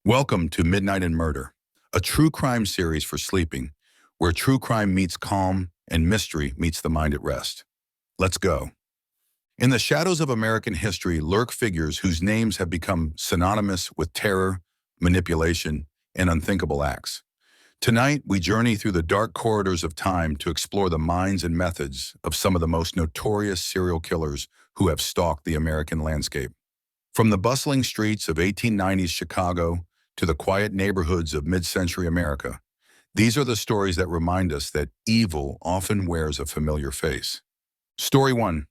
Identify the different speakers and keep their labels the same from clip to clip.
Speaker 1: Welcome to Midnight and Murder, a true crime series for sleeping, where true crime meets calm and mystery meets the mind at rest. Let's go. In the shadows of American history lurk figures whose names have become synonymous with terror, manipulation, and unthinkable acts. Tonight, we journey through the dark corridors of time to explore the minds and methods of some of the most notorious serial killers who have stalked the American landscape. From the bustling streets of 1890s Chicago to the quiet neighborhoods of mid-century America, these are the stories that remind us that evil often wears a familiar face. Story 1.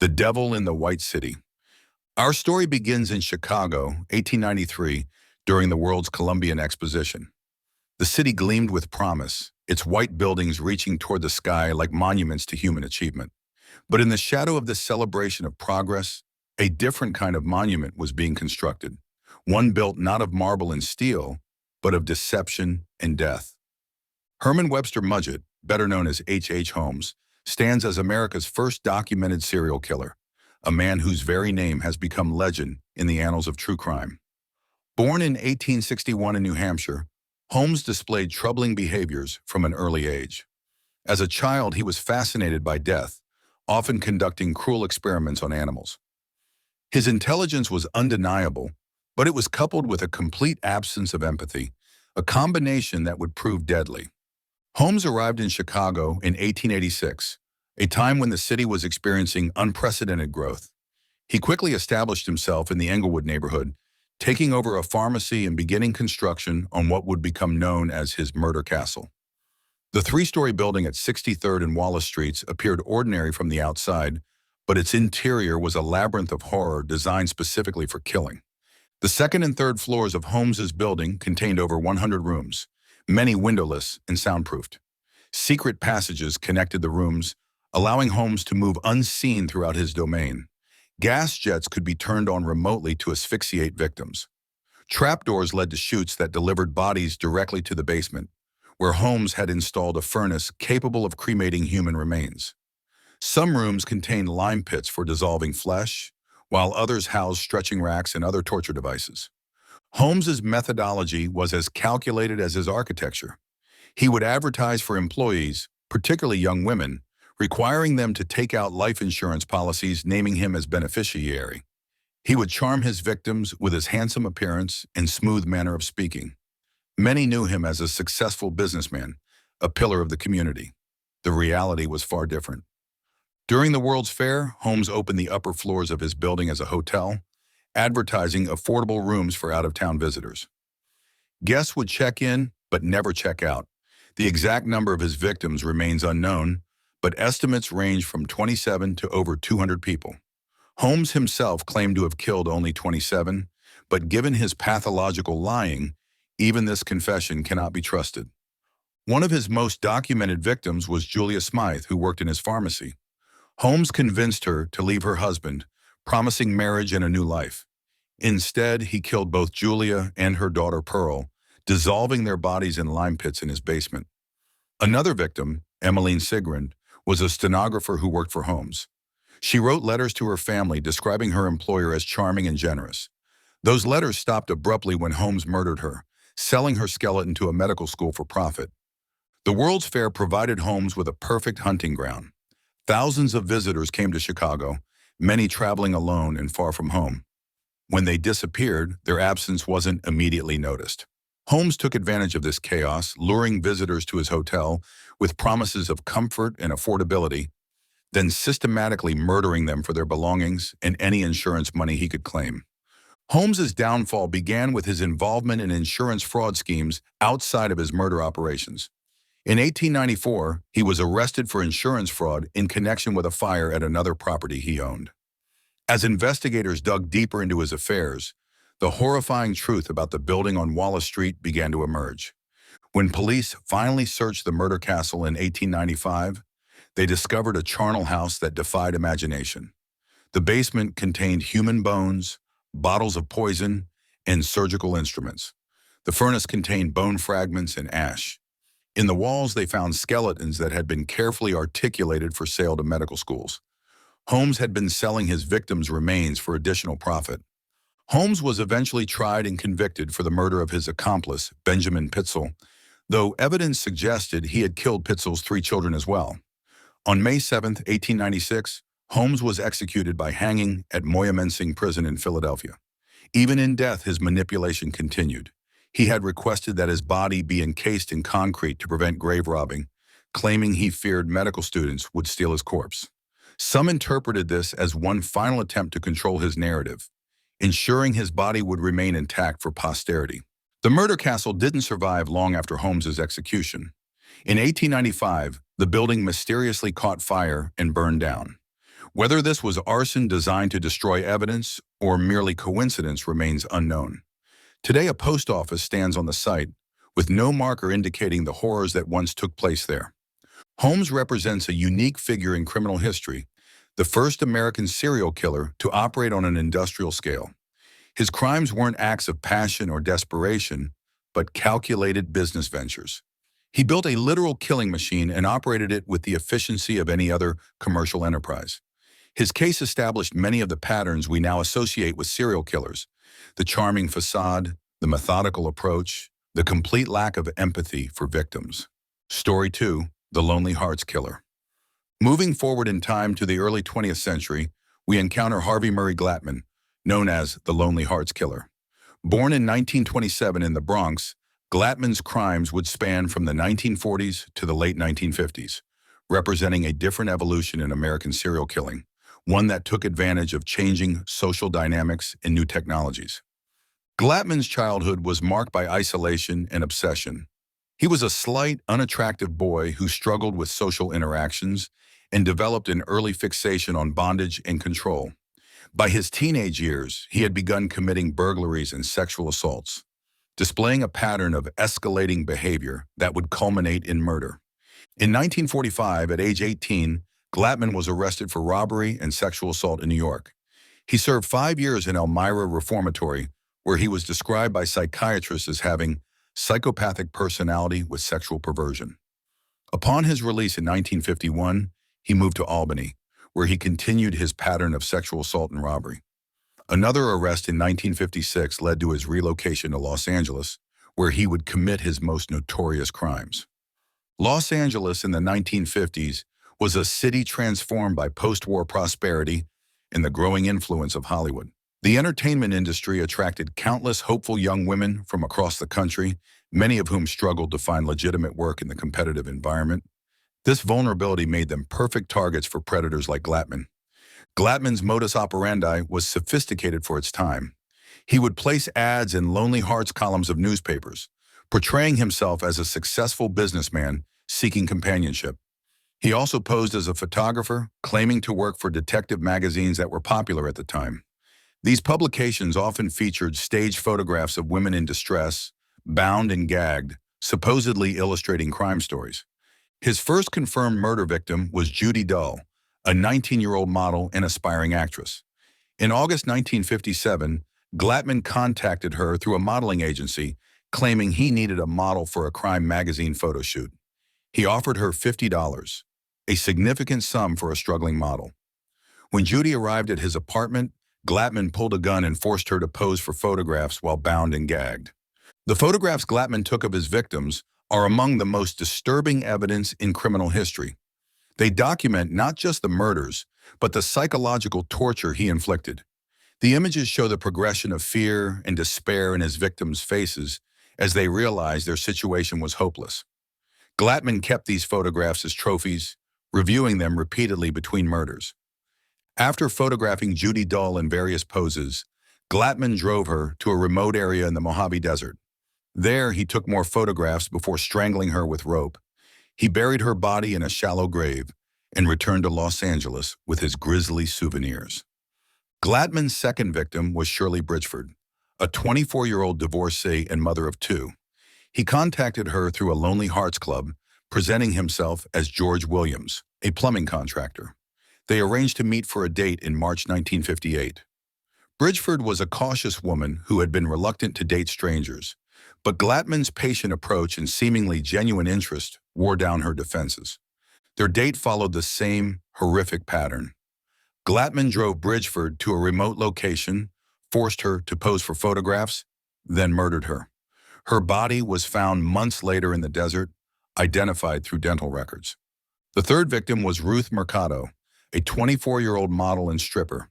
Speaker 1: The Devil in the White City. Our story begins in Chicago, 1893, during the World's Columbian Exposition. The city gleamed with promise, its white buildings reaching toward the sky like monuments to human achievement. But in the shadow of this celebration of progress, a different kind of monument was being constructed, one built not of marble and steel, but of deception and death. Herman Webster Mudgett, better known as H. Holmes, stands as America's first documented serial killer, a man whose very name has become legend in the annals of true crime. Born in 1861 in New Hampshire, Holmes displayed troubling behaviors from an early age. As a child, he was fascinated by death, often conducting cruel experiments on animals. His intelligence was undeniable, but it was coupled with a complete absence of empathy, a combination that would prove deadly. Holmes arrived in Chicago in 1886, a time when the city was experiencing unprecedented growth. He quickly established himself in the Englewood neighborhood, taking over a pharmacy and beginning construction on what would become known as his murder castle. The three-story building at 63rd and Wallace Streets appeared ordinary from the outside, but its interior was a labyrinth of horror designed specifically for killing. The second and third floors of Holmes's building contained over 100 rooms, many windowless and soundproofed. Secret passages connected the rooms, allowing Holmes to move unseen throughout his domain. Gas jets could be turned on remotely to asphyxiate victims. Trapdoors led to chutes that delivered bodies directly to the basement, where Holmes had installed a furnace capable of cremating human remains. Some rooms contained lime pits for dissolving flesh, while others housed stretching racks and other torture devices. Holmes's methodology was as calculated as his architecture. He would advertise for employees, particularly young women, requiring them to take out life insurance policies naming him as beneficiary. He would charm his victims with his handsome appearance and smooth manner of speaking. Many knew him as a successful businessman, a pillar of the community. The reality was far different. During the World's Fair, Holmes opened the upper floors of his building as a hotel, advertising affordable rooms for out-of-town visitors. Guests would check in, but never check out. The exact number of his victims remains unknown, but estimates range from 27 to over 200 people. Holmes himself claimed to have killed only 27, but given his pathological lying, even this confession cannot be trusted. One of his most documented victims was Julia Smythe, who worked in his pharmacy. Holmes convinced her to leave her husband, promising marriage and a new life. Instead, he killed both Julia and her daughter Pearl, dissolving their bodies in lime pits in his basement. Another victim, Emmeline Sigrand, was a stenographer who worked for Holmes. She wrote letters to her family describing her employer as charming and generous. Those letters stopped abruptly when Holmes murdered her, selling her skeleton to a medical school for profit. The World's Fair provided Holmes with a perfect hunting ground. Thousands of visitors came to Chicago, many traveling alone and far from home. When they disappeared, their absence wasn't immediately noticed. Holmes took advantage of this chaos, luring visitors to his hotel with promises of comfort and affordability, then systematically murdering them for their belongings and any insurance money he could claim. Holmes's downfall began with his involvement in insurance fraud schemes outside of his murder operations. In 1894, he was arrested for insurance fraud in connection with a fire at another property he owned. As investigators dug deeper into his affairs, the horrifying truth about the building on Wallace Street began to emerge. When police finally searched the murder castle in 1895, they discovered a charnel house that defied imagination. The basement contained human bones, bottles of poison, and surgical instruments. The furnace contained bone fragments and ash. In the walls, they found skeletons that had been carefully articulated for sale to medical schools. Holmes had been selling his victims' remains for additional profit. Holmes was eventually tried and convicted for the murder of his accomplice, Benjamin Pitzel, though evidence suggested he had killed Pitzel's three children as well. On May 7, 1896, Holmes was executed by hanging at Moyamensing Prison in Philadelphia. Even in death, his manipulation continued. He had requested that his body be encased in concrete to prevent grave robbing, claiming he feared medical students would steal his corpse. Some interpreted this as one final attempt to control his narrative, ensuring his body would remain intact for posterity. The murder castle didn't survive long after Holmes's execution. In 1895, the building mysteriously caught fire and burned down. Whether this was arson designed to destroy evidence or merely coincidence remains unknown. Today, a post office stands on the site, with no marker indicating the horrors that once took place there. Holmes represents a unique figure in criminal history, the first American serial killer to operate on an industrial scale. His crimes weren't acts of passion or desperation, but calculated business ventures. He built a literal killing machine and operated it with the efficiency of any other commercial enterprise. His case established many of the patterns we now associate with serial killers: the charming facade, the methodical approach, the complete lack of empathy for victims. Story 2: The Lonely Hearts Killer. Moving forward in time to the early 20th century, we encounter Harvey Murray Glatman, known as the Lonely Hearts Killer. Born in 1927 in the Bronx, Glatman's crimes would span from the 1940s to the late 1950s, representing a different evolution in American serial killing, one that took advantage of changing social dynamics and new technologies. Glatman's childhood was marked by isolation and obsession. He was a slight, unattractive boy who struggled with social interactions and developed an early fixation on bondage and control. By his teenage years, he had begun committing burglaries and sexual assaults, displaying a pattern of escalating behavior that would culminate in murder. In 1945, at age 18, Glatman was arrested for robbery and sexual assault in New York. He served 5 years in Elmira Reformatory, where he was described by psychiatrists as having psychopathic personality with sexual perversion. Upon his release in 1951, he moved to Albany, where he continued his pattern of sexual assault and robbery. Another arrest in 1956 led to his relocation to Los Angeles, where he would commit his most notorious crimes. Los Angeles in the 1950s was a city transformed by post-war prosperity and the growing influence of Hollywood. The entertainment industry attracted countless hopeful young women from across the country, many of whom struggled to find legitimate work in the competitive environment. This vulnerability made them perfect targets for predators like Glatman. Glatman's modus operandi was sophisticated for its time. He would place ads in Lonely Hearts columns of newspapers, portraying himself as a successful businessman seeking companionship. He also posed as a photographer, claiming to work for detective magazines that were popular at the time. These publications often featured staged photographs of women in distress, bound and gagged, supposedly illustrating crime stories. His first confirmed murder victim was Judy Dull, a 19-year-old model and aspiring actress. In August 1957, Glatman contacted her through a modeling agency, claiming he needed a model for a crime magazine photo shoot. He offered her $50, a significant sum for a struggling model. When Judy arrived at his apartment, Glatman pulled a gun and forced her to pose for photographs while bound and gagged. The photographs Glatman took of his victims are among the most disturbing evidence in criminal history. They document not just the murders, but the psychological torture he inflicted. The images show the progression of fear and despair in his victims' faces as they realized their situation was hopeless. Glatman kept these photographs as trophies, reviewing them repeatedly between murders. After photographing Judy Dull in various poses, Glatman drove her to a remote area in the Mojave Desert. There, he took more photographs before strangling her with rope. He buried her body in a shallow grave and returned to Los Angeles with his grisly souvenirs. Glatman's second victim was Shirley Bridgeford, a 24-year-old divorcee and mother of two. He contacted her through a Lonely Hearts Club, presenting himself as George Williams, a plumbing contractor. They arranged to meet for a date in March 1958. Bridgeford was a cautious woman who had been reluctant to date strangers, but Glatman's patient approach and seemingly genuine interest wore down her defenses. Their date followed the same horrific pattern. Glatman drove Bridgeford to a remote location, forced her to pose for photographs, then murdered her. Her body was found months later in the desert, identified through dental records. The third victim was Ruth Mercado, a 24-year-old model and stripper.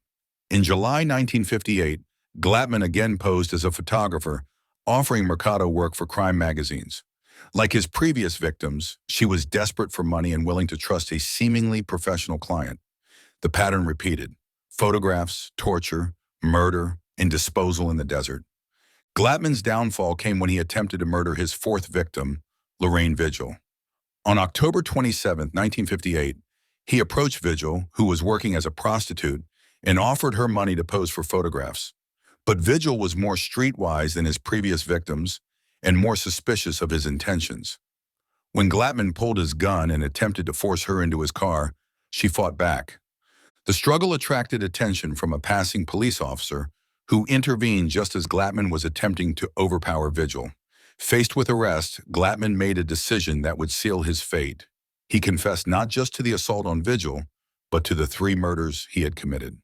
Speaker 1: In July 1958, Glatman again posed as a photographer, offering Mercado work for crime magazines. Like his previous victims, she was desperate for money and willing to trust a seemingly professional client. The pattern repeated: photographs, torture, murder, and disposal in the desert. Glatman's downfall came when he attempted to murder his fourth victim, Lorraine Vigil. On October 27, 1958, he approached Vigil, who was working as a prostitute, and offered her money to pose for photographs. But Vigil was more streetwise than his previous victims and more suspicious of his intentions. When Glatman pulled his gun and attempted to force her into his car, she fought back. The struggle attracted attention from a passing police officer who intervened just as Glatman was attempting to overpower Vigil. Faced with arrest, Glatman made a decision that would seal his fate. He confessed not just to the assault on Vigil, but to the 3 murders he had committed.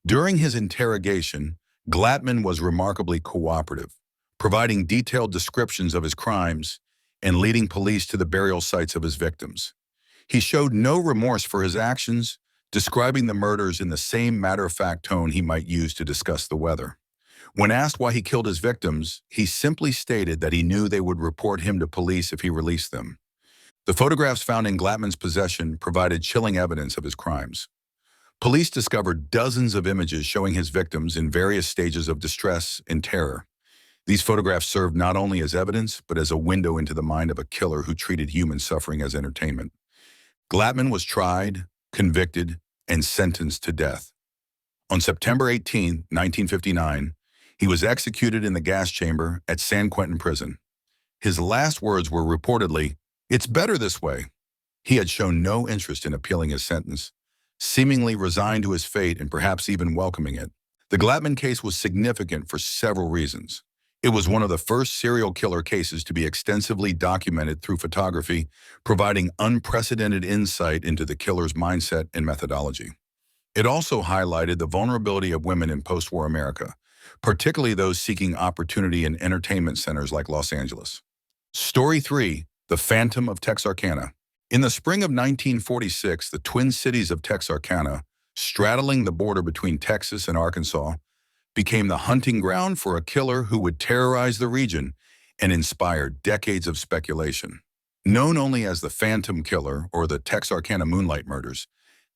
Speaker 1: During his interrogation, Glatman was remarkably cooperative, providing detailed descriptions of his crimes and leading police to the burial sites of his victims. He showed no remorse for his actions, describing the murders in the same matter-of-fact tone he might use to discuss the weather. When asked why he killed his victims, he simply stated that he knew they would report him to police if he released them. The photographs found in Glatman's possession provided chilling evidence of his crimes. Police discovered dozens of images showing his victims in various stages of distress and terror. These photographs served not only as evidence, but as a window into the mind of a killer who treated human suffering as entertainment. Glatman was tried, convicted, and sentenced to death. On September 18, 1959, he was executed in the gas chamber at San Quentin Prison. His last words were reportedly, "It's better this way." He had shown no interest in appealing his sentence, seemingly resigned to his fate and perhaps even welcoming it. The Glatman case was significant for several reasons. It was one of the first serial killer cases to be extensively documented through photography, providing unprecedented insight into the killer's mindset and methodology. It also highlighted the vulnerability of women in post-war America, particularly those seeking opportunity in entertainment centers like Los Angeles. Story 3, The Phantom of Texarkana. In the spring of 1946, the twin cities of Texarkana, straddling the border between Texas and Arkansas, became the hunting ground for a killer who would terrorize the region and inspire decades of speculation. Known only as the Phantom Killer or the Texarkana Moonlight Murders,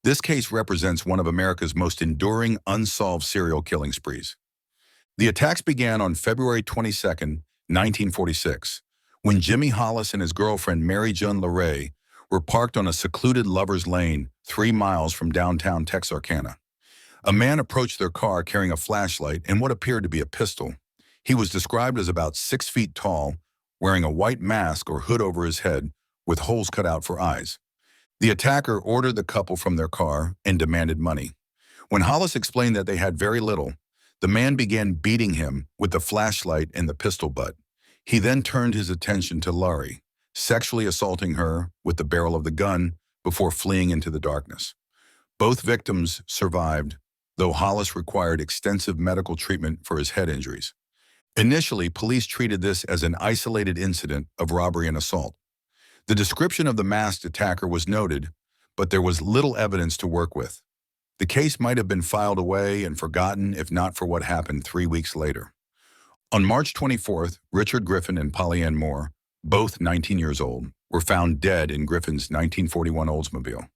Speaker 1: this case represents one of America's most enduring unsolved serial killing sprees. The attacks began on February 22, 1946, when Jimmy Hollis and his girlfriend Mary June LeRae were parked on a secluded lover's lane 3 miles from downtown Texarkana. A man approached their car carrying a flashlight and what appeared to be a pistol. He was described as about 6 feet tall, wearing a white mask or hood over his head with holes cut out for eyes. The attacker ordered the couple from their car and demanded money. When Hollis explained that they had very little, the man began beating him with the flashlight and the pistol butt. He then turned his attention to Laurie, sexually assaulting her with the barrel of the gun before fleeing into the darkness. Both victims survived, though Hollis required extensive medical treatment for his head injuries. Initially, police treated this as an isolated incident of robbery and assault. The description of the masked attacker was noted, but there was little evidence to work with. The case might have been filed away and forgotten if not for what happened 3 weeks later. On March 24th, Richard Griffin and Polly Ann Moore, both 19 years old, were found dead in Griffin's 1941 Oldsmobile,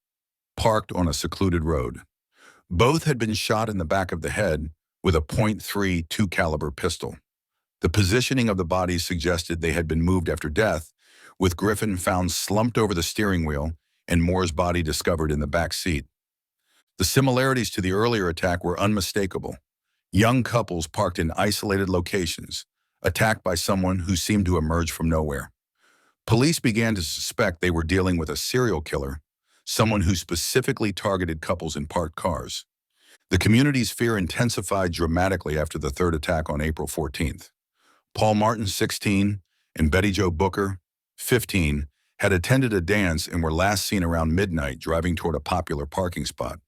Speaker 1: parked on a secluded road. Both had been shot in the back of the head with a .32 caliber pistol. The positioning of the bodies suggested they had been moved after death, with Griffin found slumped over the steering wheel and Moore's body discovered in the back seat. The similarities to the earlier attack were unmistakable. Young couples parked in isolated locations, attacked by someone who seemed to emerge from nowhere. Police began to suspect they were dealing with a serial killer, someone who specifically targeted couples in parked cars. The community's fear intensified dramatically after the third attack on April 14th. Paul Martin, 16, and Betty Jo Booker, 15, had attended a dance and were last seen around midnight driving toward a popular parking spot.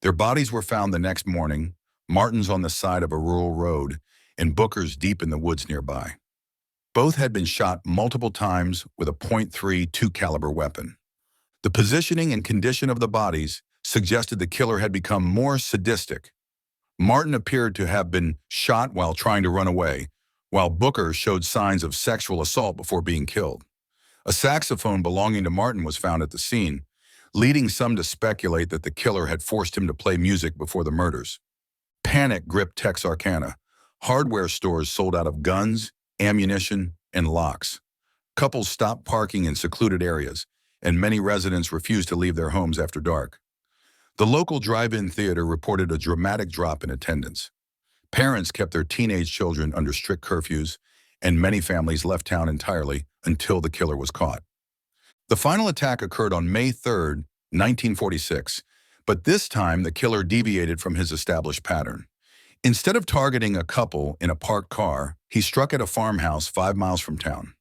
Speaker 1: Their bodies were found the next morning, Martin's on the side of a rural road, and Booker's deep in the woods nearby. Both had been shot multiple times with a .32 caliber weapon. The positioning and condition of the bodies suggested the killer had become more sadistic. Martin appeared to have been shot while trying to run away, while Booker showed signs of sexual assault before being killed. A saxophone belonging to Martin was found at the scene, leading some to speculate that the killer had forced him to play music before the murders. Panic gripped Texarkana. Hardware stores sold out of guns, ammunition, and locks. Couples stopped parking in secluded areas, and many residents refused to leave their homes after dark. The local drive-in theater reported a dramatic drop in attendance. Parents kept their teenage children under strict curfews, and many families left town entirely until the killer was caught. The final attack occurred on May 3, 1946, but this time the killer deviated from his established pattern. Instead of targeting a couple in a parked car, he struck at a farmhouse 5 miles from town.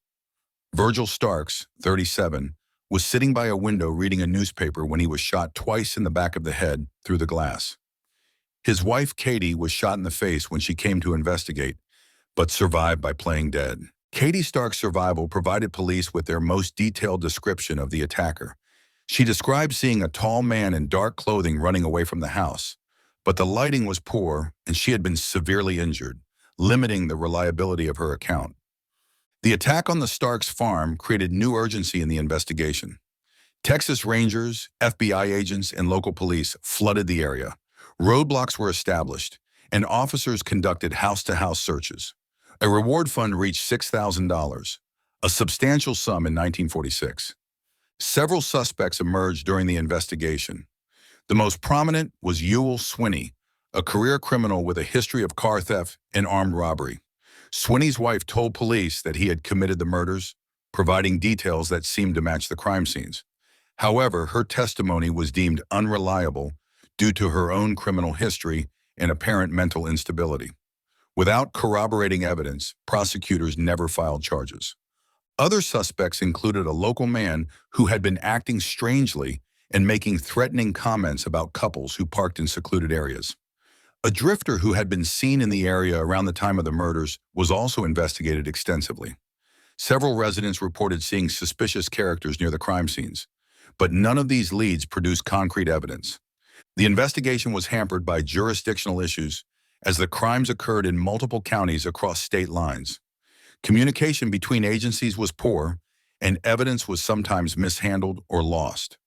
Speaker 1: Virgil Starks, 37, was sitting by a window reading a newspaper when he was shot twice in the back of the head through the glass. His wife, Katie, was shot in the face when she came to investigate, but survived by playing dead. Katie Stark's survival provided police with their most detailed description of the attacker. She described seeing a tall man in dark clothing running away from the house, but the lighting was poor and she had been severely injured, limiting the reliability of her account. The attack on the Starks farm created new urgency in the investigation. Texas Rangers, FBI agents, and local police flooded the area. Roadblocks were established, and officers conducted house-to-house searches. A reward fund reached $6,000, a substantial sum in 1946. Several suspects emerged during the investigation. The most prominent was Ewell Swinney, a career criminal with a history of car theft and armed robbery. Swinney's wife told police that he had committed the murders, providing details that seemed to match the crime scenes. However, her testimony was deemed unreliable due to her own criminal history and apparent mental instability. Without corroborating evidence, prosecutors never filed charges. Other suspects included a local man who had been acting strangely and making threatening comments about couples who parked in secluded areas. A drifter who had been seen in the area around the time of the murders was also investigated extensively. Several residents reported seeing suspicious characters near the crime scenes, but none of these leads produced concrete evidence. The investigation was hampered by jurisdictional issues as the crimes occurred in multiple counties across state lines. Communication between agencies was poor, and evidence was sometimes mishandled or lost.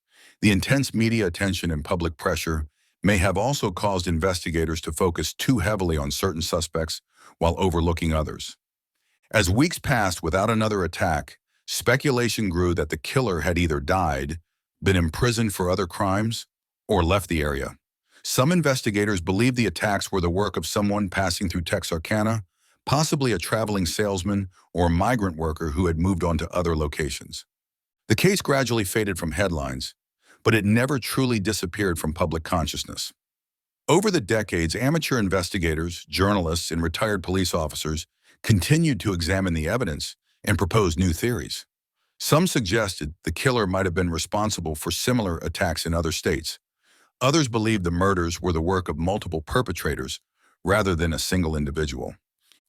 Speaker 1: The intense media attention and public pressure may have also caused investigators to focus too heavily on certain suspects while overlooking others. As weeks passed without another attack, speculation grew that the killer had either died, been imprisoned for other crimes, or left the area. Some investigators believed the attacks were the work of someone passing through Texarkana, possibly a traveling salesman or migrant worker who had moved on to other locations. The case gradually faded from headlines, but it never truly disappeared from public consciousness. Over the decades, amateur investigators, journalists, and retired police officers continued to examine the evidence and propose new theories. Some suggested the killer might have been responsible for similar attacks in other states. Others believed the murders were the work of multiple perpetrators rather than a single individual.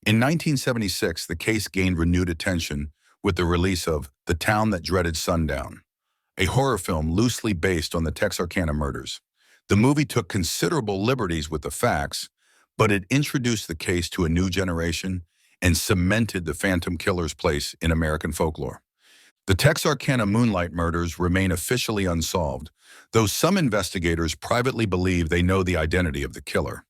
Speaker 1: In 1976, the case gained renewed attention with the release of The Town That Dreaded Sundown, a horror film loosely based on the Texarkana murders. The movie took considerable liberties with the facts, but it introduced the case to a new generation and cemented the Phantom Killer's place in American folklore. The Texarkana Moonlight murders remain officially unsolved, though some investigators privately believe they know the identity of the killer.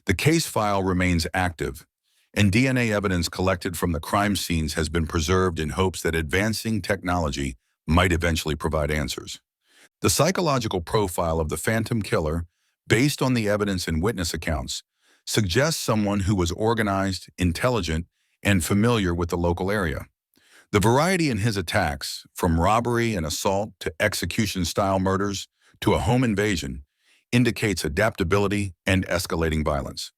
Speaker 1: The case file remains active, and DNA evidence collected from the crime scenes has been preserved in hopes that advancing technology might eventually provide answers. The psychological profile of the Phantom Killer, based on the evidence and witness accounts, suggests someone who was organized, intelligent, and familiar with the local area. The variety in his attacks, from robbery and assault to execution-style murders to a home invasion, indicates adaptability and escalating violence.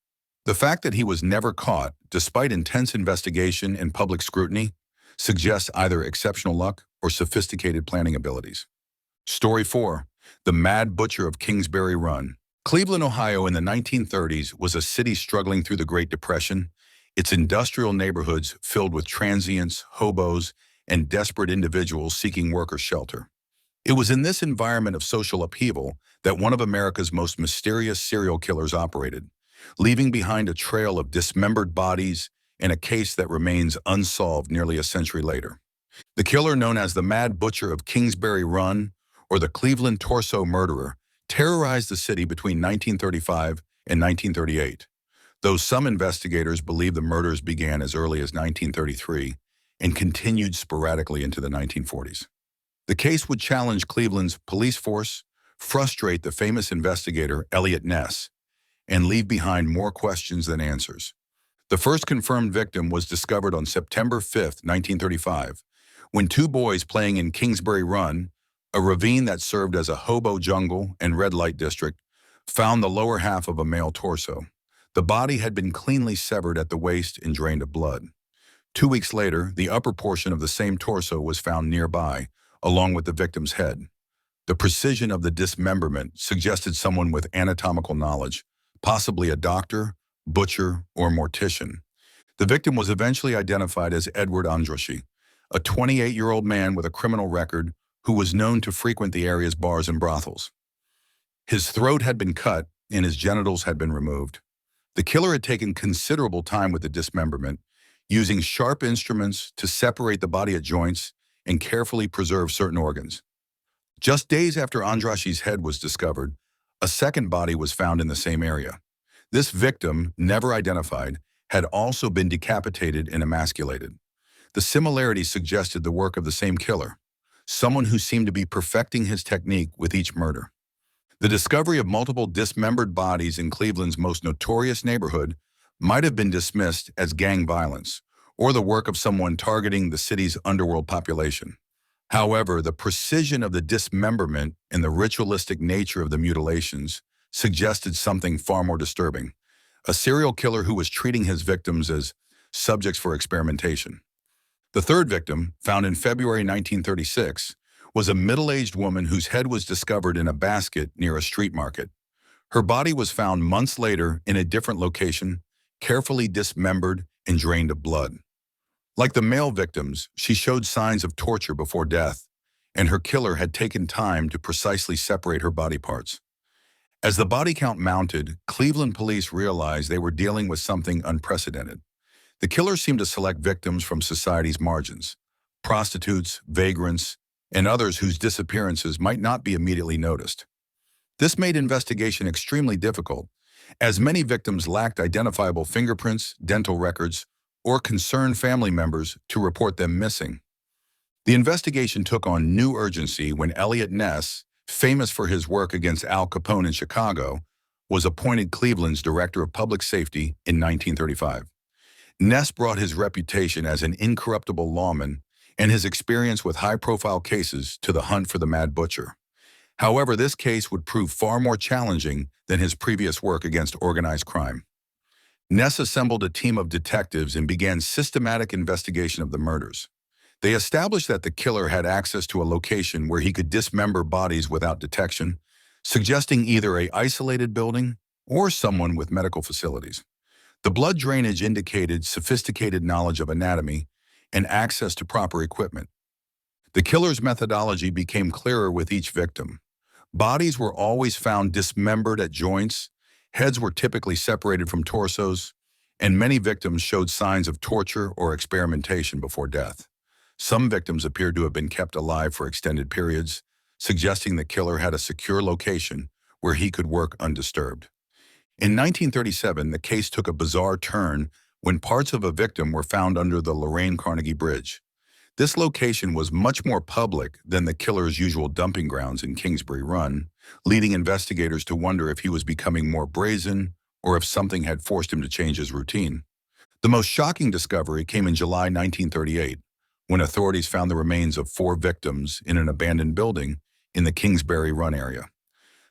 Speaker 1: The fact that he was never caught, despite intense investigation and public scrutiny, suggests either exceptional luck or sophisticated planning abilities. Story 4. The Mad Butcher of Kingsbury Run. Cleveland, Ohio in the 1930s was a city struggling through the Great Depression, its industrial neighborhoods filled with transients, hobos, and desperate individuals seeking work or shelter. It was in this environment of social upheaval that one of America's most mysterious serial killers operated, leaving behind a trail of dismembered bodies and a case that remains unsolved nearly a century later. The killer known as the Mad Butcher of Kingsbury Run, or the Cleveland Torso Murderer, terrorized the city between 1935 and 1938, though some investigators believe the murders began as early as 1933 and continued sporadically into the 1940s. The case would challenge Cleveland's police force, frustrate the famous investigator Elliot Ness, and leave behind more questions than answers. The first confirmed victim was discovered on September 5, 1935, when two boys playing in Kingsbury Run, a ravine that served as a hobo jungle and red light district, found the lower half of a male torso. The body had been cleanly severed at the waist and drained of blood. 2 weeks later, the upper portion of the same torso was found nearby, along with the victim's head. The precision of the dismemberment suggested someone with anatomical knowledge, possibly a doctor, butcher, or mortician. The victim was eventually identified as Edward Andraschi, a 28-year-old man with a criminal record who was known to frequent the area's bars and brothels. His throat had been cut and his genitals had been removed. The killer had taken considerable time with the dismemberment, using sharp instruments to separate the body at joints and carefully preserve certain organs. Just days after Andraschi's head was discovered, a second body was found in the same area. This victim, never identified, had also been decapitated and emasculated. The similarities suggested the work of the same killer, someone who seemed to be perfecting his technique with each murder. The discovery of multiple dismembered bodies in Cleveland's most notorious neighborhood might have been dismissed as gang violence or the work of someone targeting the city's underworld population. However, the precision of the dismemberment and the ritualistic nature of the mutilations suggested something far more disturbing: a serial killer who was treating his victims as subjects for experimentation. The third victim, found in February 1936, was a middle-aged woman whose head was discovered in a basket near a street market. Her body was found months later in a different location, carefully dismembered and drained of blood. Like the male victims, she showed signs of torture before death, and her killer had taken time to precisely separate her body parts. As the body count mounted, Cleveland police realized they were dealing with something unprecedented. The killer seemed to select victims from society's margins: prostitutes, vagrants, and others whose disappearances might not be immediately noticed. This made investigation extremely difficult, as many victims lacked identifiable fingerprints, dental records, or concerned family members to report them missing. The investigation took on new urgency when Elliot Ness, famous for his work against Al Capone in Chicago, was appointed Cleveland's Director of Public Safety in 1935. Ness brought his reputation as an incorruptible lawman and his experience with high-profile cases to the hunt for the Mad Butcher. However, this case would prove far more challenging than his previous work against organized crime. Ness assembled a team of detectives and began systematic investigation of the murders. They established that the killer had access to a location where he could dismember bodies without detection, suggesting either an isolated building or someone with medical facilities. The blood drainage indicated sophisticated knowledge of anatomy and access to proper equipment. The killer's methodology became clearer with each victim. Bodies were always found dismembered at joints, heads were typically separated from torsos, and many victims showed signs of torture or experimentation before death. Some victims appeared to have been kept alive for extended periods, suggesting the killer had a secure location where he could work undisturbed. In 1937, the case took a bizarre turn when parts of a victim were found under the Lorraine Carnegie Bridge. This location was much more public than the killer's usual dumping grounds in Kingsbury Run, leading investigators to wonder if he was becoming more brazen or if something had forced him to change his routine. The most shocking discovery came in July 1938, when authorities found the remains of 4 victims in an abandoned building in the Kingsbury Run area.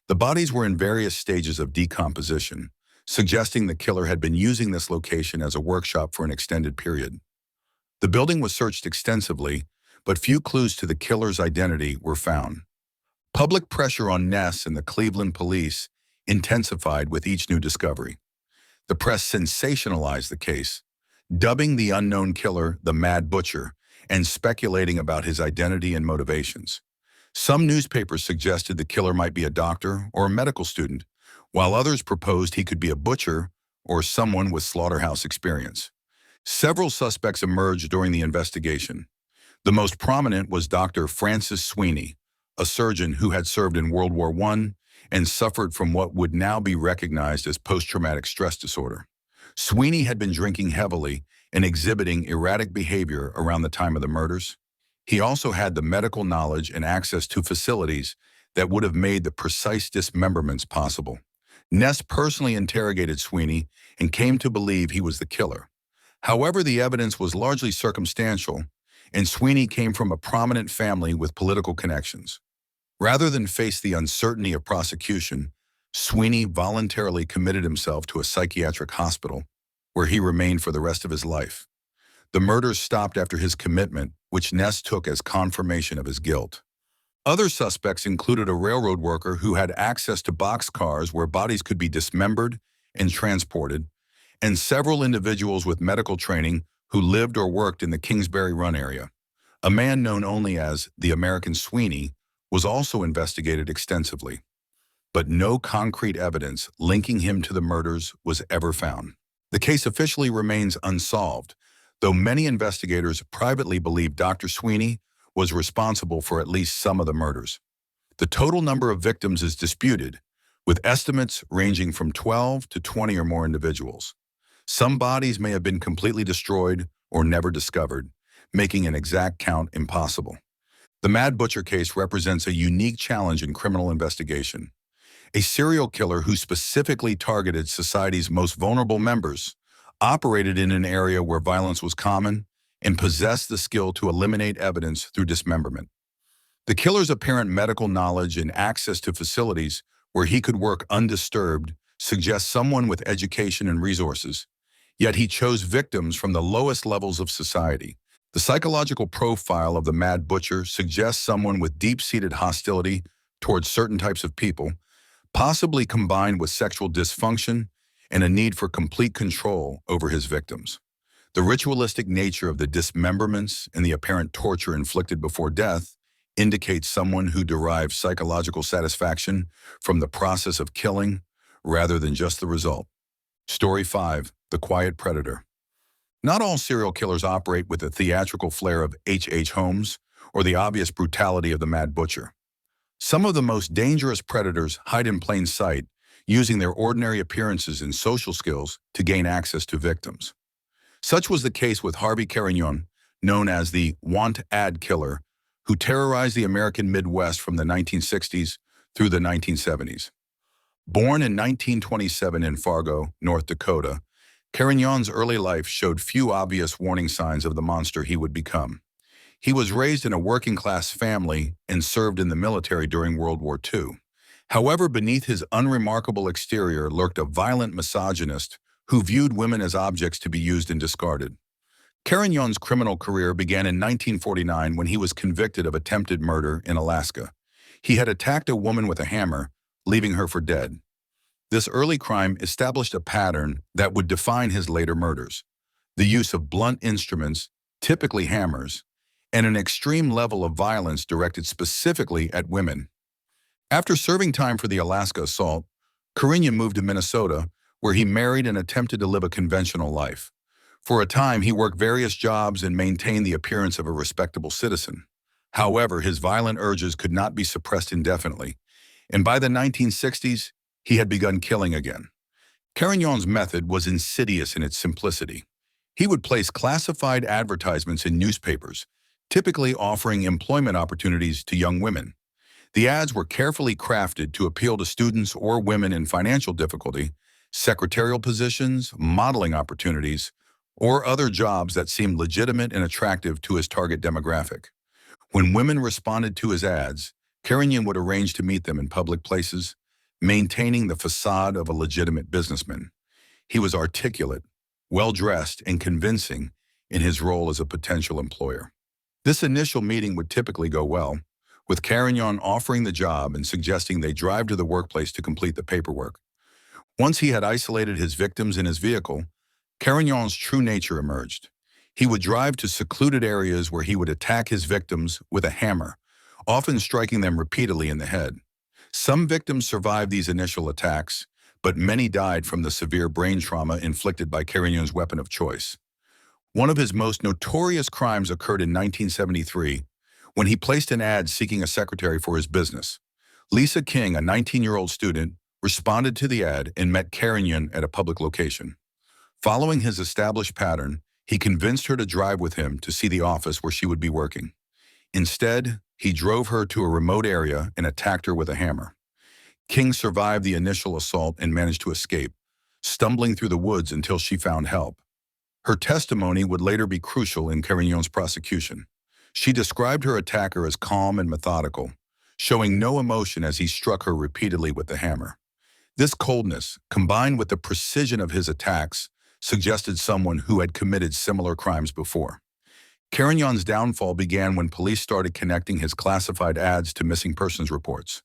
Speaker 1: The bodies were in various stages of decomposition, suggesting the killer had been using this location as a workshop for an extended period. The building was searched extensively, but few clues to the killer's identity were found. Public pressure on Ness and the Cleveland police intensified with each new discovery. The press sensationalized the case, dubbing the unknown killer the Mad Butcher and speculating about his identity and motivations. Some newspapers suggested the killer might be a doctor or a medical student, while others proposed he could be a butcher or someone with slaughterhouse experience. Several suspects emerged during the investigation. The most prominent was Dr. Francis Sweeney, a surgeon who had served in World War I and suffered from what would now be recognized as post-traumatic stress disorder. Sweeney had been drinking heavily and exhibiting erratic behavior around the time of the murders. He also had the medical knowledge and access to facilities that would have made the precise dismemberments possible. Ness personally interrogated Sweeney and came to believe he was the killer. However, the evidence was largely circumstantial, and Sweeney came from a prominent family with political connections. Rather than face the uncertainty of prosecution, Sweeney voluntarily committed himself to a psychiatric hospital, where he remained for the rest of his life. The murders stopped after his commitment, which Ness took as confirmation of his guilt. Other suspects included a railroad worker who had access to boxcars where bodies could be dismembered and transported, and several individuals with medical training who lived or worked in the Kingsbury Run area. A man known only as the American Sweeney was also investigated extensively, but no concrete evidence linking him to the murders was ever found. The case officially remains unsolved, though many investigators privately believe Dr. Sweeney was responsible for at least some of the murders. The total number of victims is disputed, with estimates ranging from 12 to 20 or more individuals. Some bodies may have been completely destroyed or never discovered, making an exact count impossible. The Mad Butcher case represents a unique challenge in criminal investigation. A serial killer who specifically targeted society's most vulnerable members, operated in an area where violence was common, and possessed the skill to eliminate evidence through dismemberment. The killer's apparent medical knowledge and access to facilities where he could work undisturbed suggests someone with education and resources, yet he chose victims from the lowest levels of society. The psychological profile of the Mad Butcher suggests someone with deep-seated hostility towards certain types of people, possibly combined with sexual dysfunction and a need for complete control over his victims. The ritualistic nature of the dismemberments and the apparent torture inflicted before death indicates someone who derives psychological satisfaction from the process of killing rather than just the result. Story 5. The Quiet Predator. Not all serial killers operate with the theatrical flair of H.H. Holmes or the obvious brutality of the Mad Butcher. Some of the most dangerous predators hide in plain sight, using their ordinary appearances and social skills to gain access to victims. Such was the case with Harvey Carignan, known as the Want Ad Killer, who terrorized the American Midwest from the 1960s through the 1970s. Born in 1927 in Fargo, North Dakota, Carignan's early life showed few obvious warning signs of the monster he would become. He was raised in a working-class family and served in the military during World War II. However, beneath his unremarkable exterior lurked a violent misogynist who viewed women as objects to be used and discarded. Carignan's criminal career began in 1949 when he was convicted of attempted murder in Alaska. He had attacked a woman with a hammer, leaving her for dead. This early crime established a pattern that would define his later murders: the use of blunt instruments, typically hammers, and an extreme level of violence directed specifically at women. After serving time for the Alaska assault, Carignan moved to Minnesota, where he married and attempted to live a conventional life. For a time, he worked various jobs and maintained the appearance of a respectable citizen. However, his violent urges could not be suppressed indefinitely, and by the 1960s, he had begun killing again. Carignan's method was insidious in its simplicity. He would place classified advertisements in newspapers, typically offering employment opportunities to young women. The ads were carefully crafted to appeal to students or women in financial difficulty, secretarial positions, modeling opportunities, or other jobs that seemed legitimate and attractive to his target demographic. When women responded to his ads, Carignan would arrange to meet them in public places, maintaining the facade of a legitimate businessman. He was articulate, well-dressed, and convincing in his role as a potential employer. This initial meeting would typically go well, with Carignan offering the job and suggesting they drive to the workplace to complete the paperwork. Once he had isolated his victims in his vehicle, Carignan's true nature emerged. He would drive to secluded areas where he would attack his victims with a hammer, often striking them repeatedly in the head. Some victims survived these initial attacks, but many died from the severe brain trauma inflicted by Carignan's weapon of choice. One of his most notorious crimes occurred in 1973 when he placed an ad seeking a secretary for his business. Lisa King, a 19-year-old student, responded to the ad and met Carignan at a public location. Following his established pattern, he convinced her to drive with him to see the office where she would be working. Instead, he drove her to a remote area and attacked her with a hammer. King survived the initial assault and managed to escape, stumbling through the woods until she found help. Her testimony would later be crucial in Carignan's prosecution. She described her attacker as calm and methodical, showing no emotion as he struck her repeatedly with the hammer. This coldness, combined with the precision of his attacks, suggested someone who had committed similar crimes before. Carignan's downfall began when police started connecting his classified ads to missing persons reports.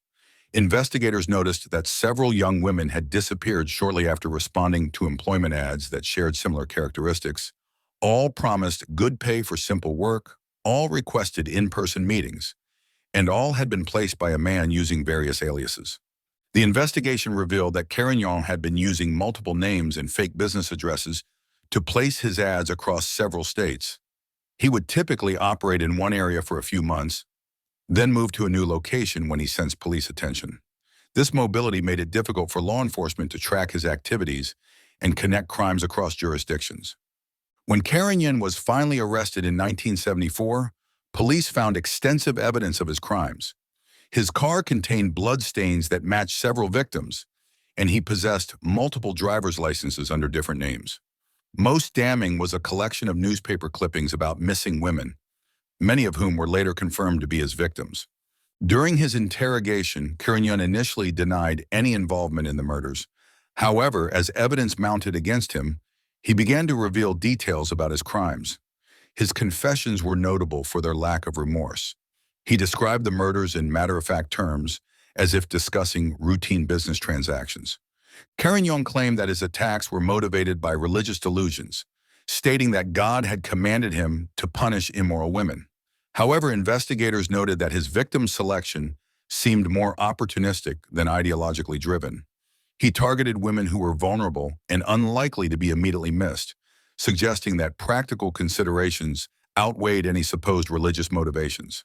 Speaker 1: Investigators noticed that several young women had disappeared shortly after responding to employment ads that shared similar characteristics. All promised good pay for simple work, all requested in-person meetings, and all had been placed by a man using various aliases. The investigation revealed that Carignan had been using multiple names and fake business addresses to place his ads across several states. He would typically operate in one area for a few months, then move to a new location when he sensed police attention. This mobility made it difficult for law enforcement to track his activities and connect crimes across jurisdictions. When Carignan was finally arrested in 1974, police found extensive evidence of his crimes. His car contained bloodstains that matched several victims, and he possessed multiple driver's licenses under different names. Most damning was a collection of newspaper clippings about missing women, many of whom were later confirmed to be his victims. During his interrogation, Carignan initially denied any involvement in the murders. However, as evidence mounted against him, he began to reveal details about his crimes. His confessions were notable for their lack of remorse. He described the murders in matter-of-fact terms, as if discussing routine business transactions. Carignan claimed that his attacks were motivated by religious delusions, stating that God had commanded him to punish immoral women. However, investigators noted that his victim selection seemed more opportunistic than ideologically driven. He targeted women who were vulnerable and unlikely to be immediately missed, suggesting that practical considerations outweighed any supposed religious motivations.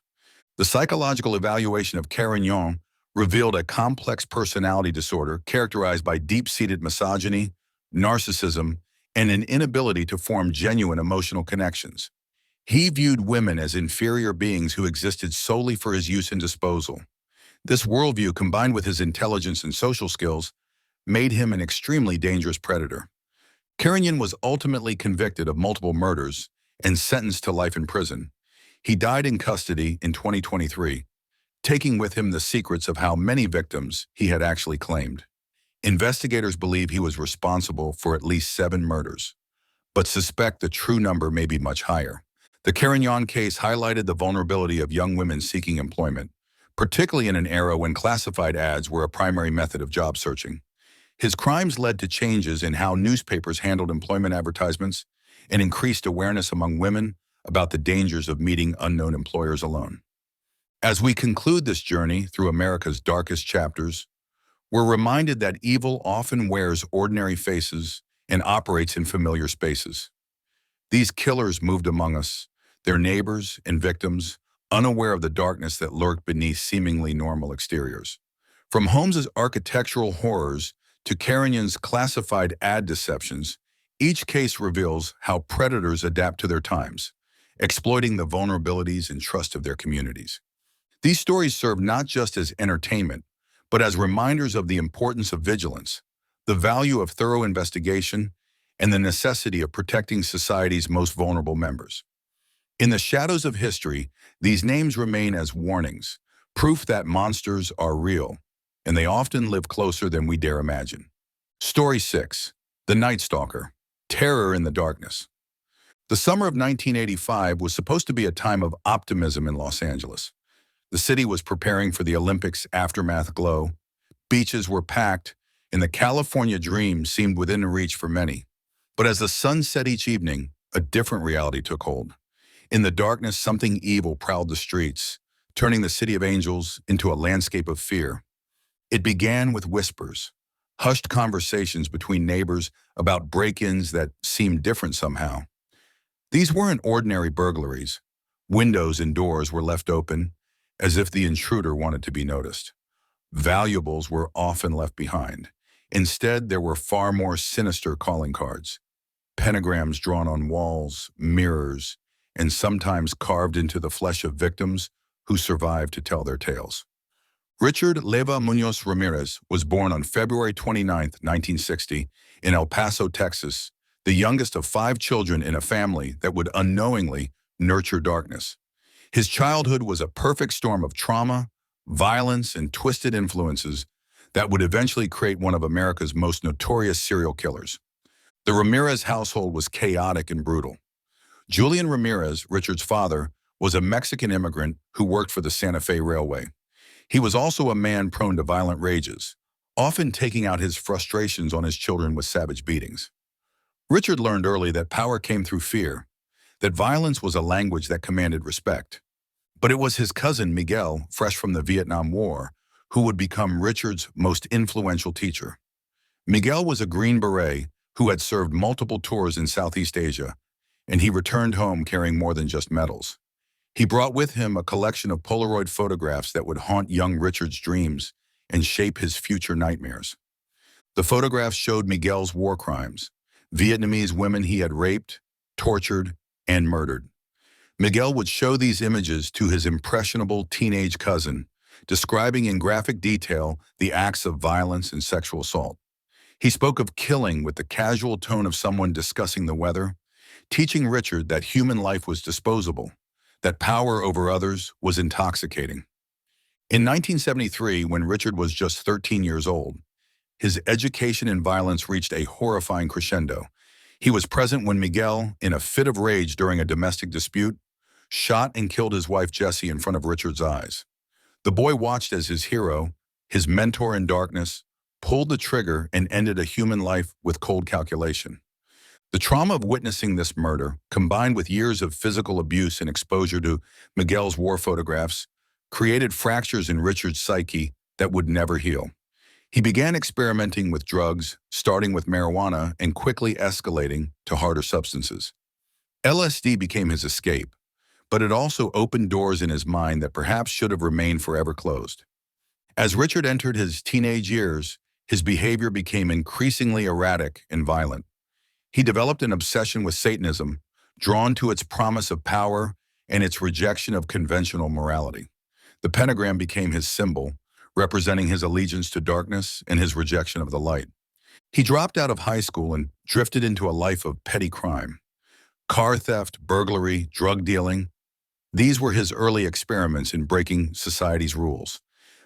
Speaker 1: The psychological evaluation of Carignan revealed a complex personality disorder characterized by deep-seated misogyny, narcissism, and an inability to form genuine emotional connections. He viewed women as inferior beings who existed solely for his use and disposal. This worldview, combined with his intelligence and social skills, made him an extremely dangerous predator. Carignan was ultimately convicted of multiple murders and sentenced to life in prison. He died in custody in 2023, taking with him the secrets of how many victims he had actually claimed. Investigators believe he was responsible for at least 7 murders, but suspect the true number may be much higher. The Carignan case highlighted the vulnerability of young women seeking employment, particularly in an era when classified ads were a primary method of job searching. His crimes led to changes in how newspapers handled employment advertisements and increased awareness among women about the dangers of meeting unknown employers alone. As we conclude this journey through America's darkest chapters, we're reminded that evil often wears ordinary faces and operates in familiar spaces. These killers moved among us, their neighbors and victims, unaware of the darkness that lurked beneath seemingly normal exteriors. From Holmes's architectural horrors to Carignan's classified ad deceptions, each case reveals how predators adapt to their times, exploiting the vulnerabilities and trust of their communities. These stories serve not just as entertainment, but as reminders of the importance of vigilance, the value of thorough investigation, and the necessity of protecting society's most vulnerable members. In the shadows of history, these names remain as warnings, proof that monsters are real, and they often live closer than we dare imagine. Story 6. The Night Stalker. Terror in the Darkness. The summer of 1985 was supposed to be a time of optimism in Los Angeles. The city was preparing for the Olympics' aftermath glow. Beaches were packed, and the California dream seemed within reach for many. But as the sun set each evening, a different reality took hold. In the darkness, something evil prowled the streets, turning the city of angels into a landscape of fear. It began with whispers, hushed conversations between neighbors about break-ins that seemed different somehow. These weren't ordinary burglaries. Windows and doors were left open, as if the intruder wanted to be noticed. Valuables were often left behind. Instead, there were far more sinister calling cards. Pentagrams drawn on walls, mirrors, and sometimes carved into the flesh of victims who survived to tell their tales. Richard Leva Munoz Ramirez was born on February 29, 1960, in El Paso, Texas, the youngest of 5 children in a family that would unknowingly nurture darkness. His childhood was a perfect storm of trauma, violence, and twisted influences that would eventually create one of America's most notorious serial killers. The Ramirez household was chaotic and brutal. Julian Ramirez, Richard's father, was a Mexican immigrant who worked for the Santa Fe Railway. He was also a man prone to violent rages, often taking out his frustrations on his children with savage beatings. Richard learned early that power came through fear, that violence was a language that commanded respect. But it was his cousin Miguel, fresh from the Vietnam War, who would become Richard's most influential teacher. Miguel was a Green Beret who had served multiple tours in Southeast Asia, and he returned home carrying more than just medals. He brought with him a collection of Polaroid photographs that would haunt young Richard's dreams and shape his future nightmares. The photographs showed Miguel's war crimes, Vietnamese women he had raped, tortured, and murdered. Miguel would show these images to his impressionable teenage cousin, describing in graphic detail the acts of violence and sexual assault. He spoke of killing with the casual tone of someone discussing the weather, teaching Richard that human life was disposable, that power over others was intoxicating. In 1973, when Richard was just 13 years old, his education in violence reached a horrifying crescendo. He was present when Miguel, in a fit of rage during a domestic dispute, shot and killed his wife Jessie in front of Richard's eyes. The boy watched as his hero, his mentor in darkness, pulled the trigger and ended a human life with cold calculation. The trauma of witnessing this murder, combined with years of physical abuse and exposure to Miguel's war photographs, created fractures in Richard's psyche that would never heal. He began experimenting with drugs, starting with marijuana and quickly escalating to harder substances. LSD became his escape, but it also opened doors in his mind that perhaps should have remained forever closed. As Richard entered his teenage years, his behavior became increasingly erratic and violent. He developed an obsession with Satanism, drawn to its promise of power and its rejection of conventional morality. The pentagram became his symbol, representing his allegiance to darkness and his rejection of the light. He dropped out of high school and drifted into a life of petty crime. Car theft, burglary, drug dealing. These were his early experiments in breaking society's rules.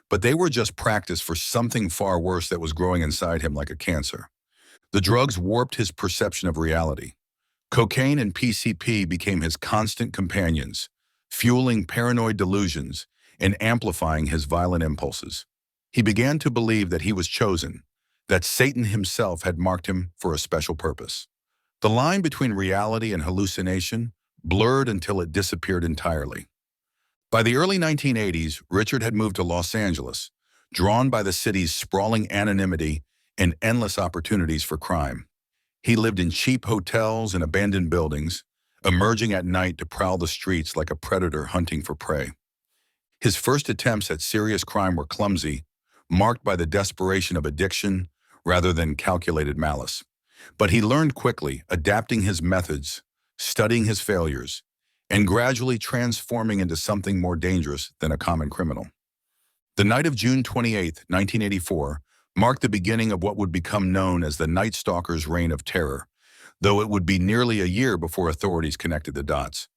Speaker 1: But they were just practice for something far worse that was growing inside him like a cancer. The drugs warped his perception of reality. Cocaine and PCP became his constant companions, fueling paranoid delusions and amplifying his violent impulses. He began to believe that he was chosen, that Satan himself had marked him for a special purpose. The line between reality and hallucination blurred until it disappeared entirely. By the early 1980s, Richard had moved to Los Angeles, drawn by the city's sprawling anonymity and endless opportunities for crime. He lived in cheap hotels and abandoned buildings, emerging at night to prowl the streets like a predator hunting for prey. His first attempts at serious crime were clumsy, marked by the desperation of addiction rather than calculated malice. But he learned quickly, adapting his methods, studying his failures, and gradually transforming into something more dangerous than a common criminal. The night of June 28, 1984, marked the beginning of what would become known as the Night Stalker's reign of terror, though it would be nearly a year before authorities connected the dots.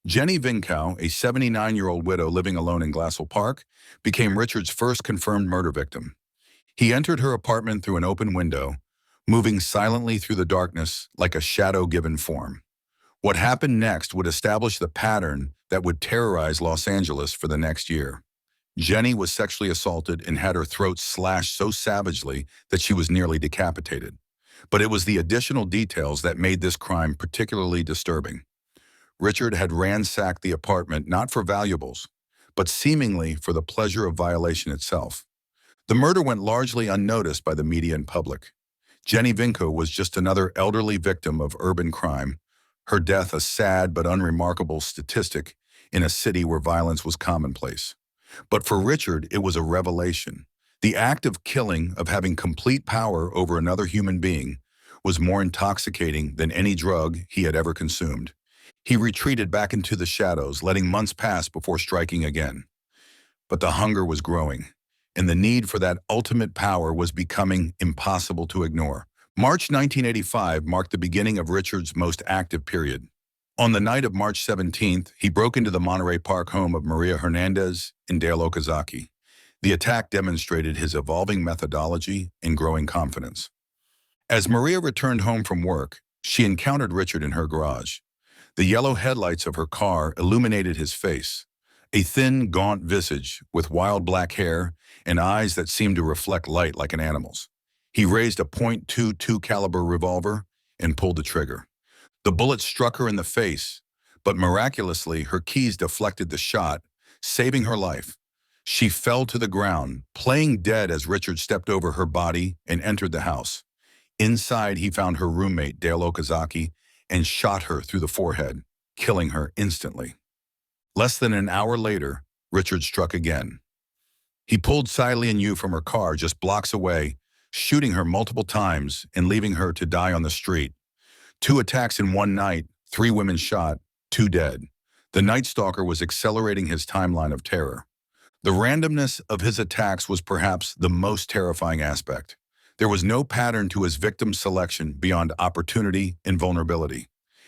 Speaker 1: Jenny Vinkow, a 79-year-old widow living alone in Glassell Park, became Richard's first confirmed murder victim. He entered her apartment through an open window, moving silently through the darkness like a shadow given form. What happened next would establish the pattern that would terrorize Los Angeles for the next year. Jenny was sexually assaulted and had her throat slashed so savagely that she was nearly decapitated. But it was the additional details that made this crime particularly disturbing. Richard had ransacked the apartment not for valuables, but seemingly for the pleasure of violation itself. The murder went largely unnoticed by the media and public. Jenny Vinco was just another elderly victim of urban crime, her death a sad but unremarkable statistic in a city where violence was commonplace. But for Richard, it was a revelation. The act of killing, of having complete power over another human being, was more intoxicating than any drug he had ever consumed. He retreated back into the shadows, letting months pass before striking again. But the hunger was growing, and the need for that ultimate power was becoming impossible to ignore. March 1985 marked the beginning of Richard's most active period. On the night of March 17th, he broke into the Monterey Park home of Maria Hernandez in Dale Okazaki. The attack demonstrated his evolving methodology and growing confidence. As Maria returned home from work, she encountered Richard in her garage. The yellow headlights of her car illuminated his face, a thin, gaunt visage with wild black hair and eyes that seemed to reflect light like an animal's. He raised a .22 caliber revolver and pulled the trigger. The bullet struck her in the face, but miraculously her keys deflected the shot, saving her life. She fell to the ground, playing dead as Richard stepped over her body and entered the house. Inside, he found her roommate, Dale Okazaki, and shot her through the forehead, killing her instantly. Less than an hour later, Richard struck again. He pulled Silene Yu from her car just blocks away, shooting her multiple times and leaving her to die on the street. 2 attacks in one night, 3 women shot, 2 dead. The Night Stalker was accelerating his timeline of terror. The randomness of his attacks was perhaps the most terrifying aspect. There was no pattern to his victim selection beyond opportunity and vulnerability.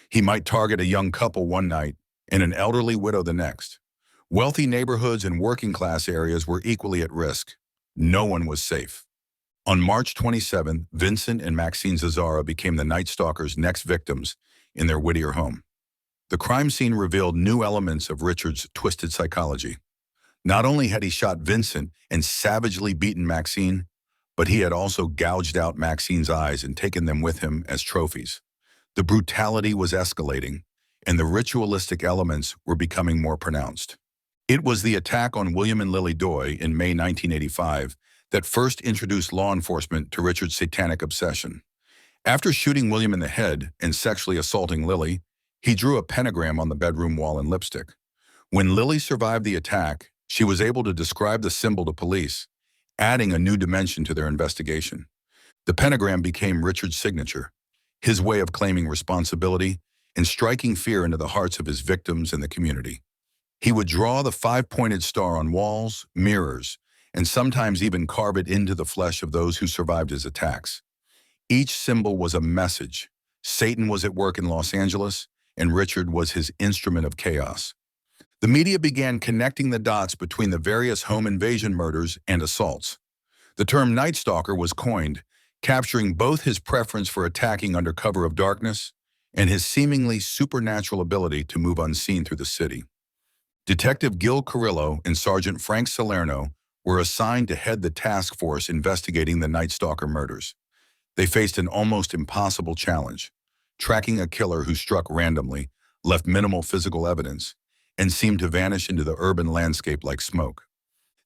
Speaker 1: He might target a young couple one night and an elderly widow the next. Wealthy neighborhoods and working-class areas were equally at risk. No one was safe. On March 27, Vincent and Maxine Zazzara became the Night Stalker's next victims in their Whittier home. The crime scene revealed new elements of Richard's twisted psychology. Not only had he shot Vincent and savagely beaten Maxine, but he had also gouged out Maxine's eyes and taken them with him as trophies. The brutality was escalating, and the ritualistic elements were becoming more pronounced. It was the attack on William and Lily Doy in May 1985 that first introduced law enforcement to Richard's satanic obsession. After shooting William in the head and sexually assaulting Lily, he drew a pentagram on the bedroom wall in lipstick. When Lily survived the attack, she was able to describe the symbol to police, adding a new dimension to their investigation. The pentagram became Richard's signature, his way of claiming responsibility and striking fear into the hearts of his victims and the community. He would draw the 5-pointed star on walls, mirrors, and sometimes even carve it into the flesh of those who survived his attacks. Each symbol was a message. Satan was at work in Los Angeles, and Richard was his instrument of chaos. The media began connecting the dots between the various home invasion murders and assaults. The term Night Stalker was coined, capturing both his preference for attacking under cover of darkness and his seemingly supernatural ability to move unseen through the city. Detective Gil Carrillo and Sergeant Frank Salerno were assigned to head the task force investigating the Night Stalker murders. They faced an almost impossible challenge, tracking a killer who struck randomly, left minimal physical evidence, and seemed to vanish into the urban landscape like smoke.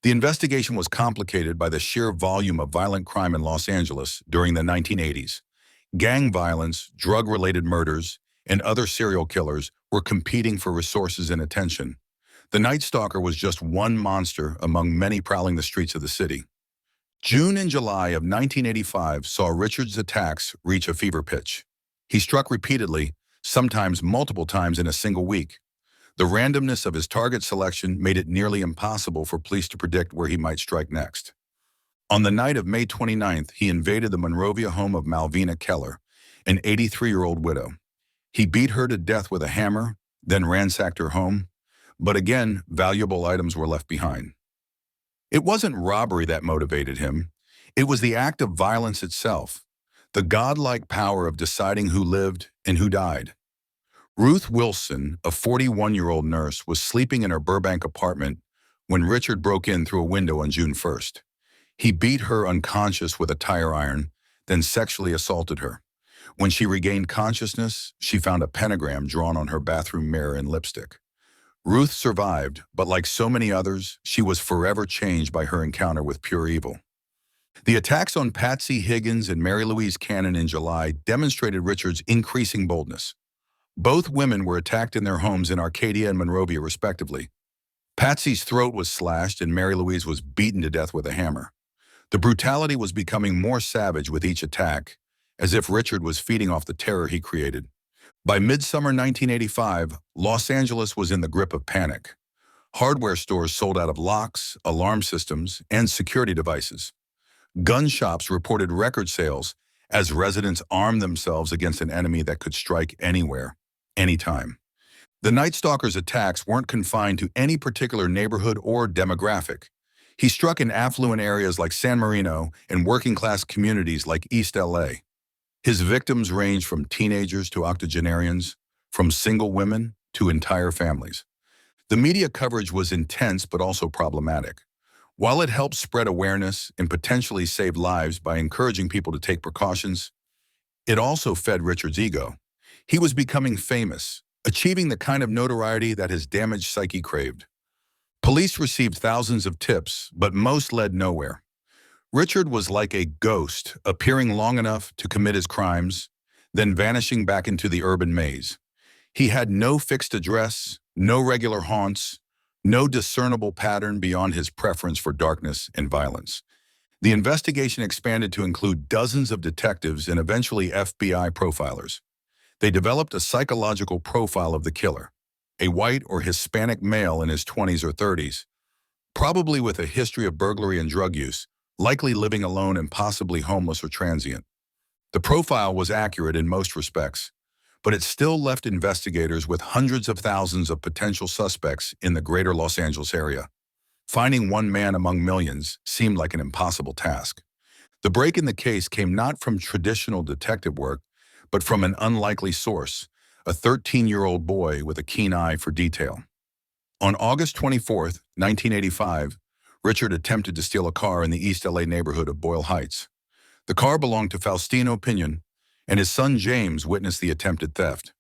Speaker 1: The investigation was complicated by the sheer volume of violent crime in Los Angeles during the 1980s. Gang violence, drug-related murders, and other serial killers were competing for resources and attention. The Night Stalker was just one monster among many prowling the streets of the city. June and July of 1985 saw Richard's attacks reach a fever pitch. He struck repeatedly, sometimes multiple times in a single week. The randomness of his target selection made it nearly impossible for police to predict where he might strike next. On the night of May 29th, he invaded the Monrovia home of Malvina Keller, an 83-year-old widow. He beat her to death with a hammer, then ransacked her home. But again, valuable items were left behind. It wasn't robbery that motivated him. It was the act of violence itself, the godlike power of deciding who lived and who died. Ruth Wilson, a 41-year-old nurse, was sleeping in her Burbank apartment when Richard broke in through a window on June 1st. He beat her unconscious with a tire iron, then sexually assaulted her. When she regained consciousness, she found a pentagram drawn on her bathroom mirror in lipstick. Ruth survived, but like so many others, she was forever changed by her encounter with pure evil. The attacks on Patsy Higgins and Mary Louise Cannon in July demonstrated Richard's increasing boldness. Both women were attacked in their homes in Arcadia and Monrovia, respectively. Patsy's throat was slashed and Mary Louise was beaten to death with a hammer. The brutality was becoming more savage with each attack, as if Richard was feeding off the terror he created. By midsummer 1985, Los Angeles was in the grip of panic. Hardware stores sold out of locks, alarm systems, and security devices. Gun shops reported record sales as residents armed themselves against an enemy that could strike anywhere, anytime. The Night Stalker's attacks weren't confined to any particular neighborhood or demographic. He struck in affluent areas like San Marino and working-class communities like East LA. His victims ranged from teenagers to octogenarians, from single women to entire families. The media coverage was intense but also problematic. While it helped spread awareness and potentially save lives by encouraging people to take precautions, it also fed Richard's ego. He was becoming famous, achieving the kind of notoriety that his damaged psyche craved. Police received thousands of tips, but most led nowhere. Richard was like a ghost, appearing long enough to commit his crimes, then vanishing back into the urban maze. He had no fixed address, no regular haunts, no discernible pattern beyond his preference for darkness and violence. The investigation expanded to include dozens of detectives and eventually FBI profilers. They developed a psychological profile of the killer, a white or Hispanic male in his 20s or 30s, probably with a history of burglary and drug use, likely living alone and possibly homeless or transient. The profile was accurate in most respects, but it still left investigators with hundreds of thousands of potential suspects in the greater Los Angeles area. Finding one man among millions seemed like an impossible task. The break in the case came not from traditional detective work, but from an unlikely source, a 13-year-old boy with a keen eye for detail. On August 24, 1985, Richard attempted to steal a car in the East LA neighborhood of Boyle Heights. The car belonged to Faustino Pinion, and his son James witnessed the attempted theft.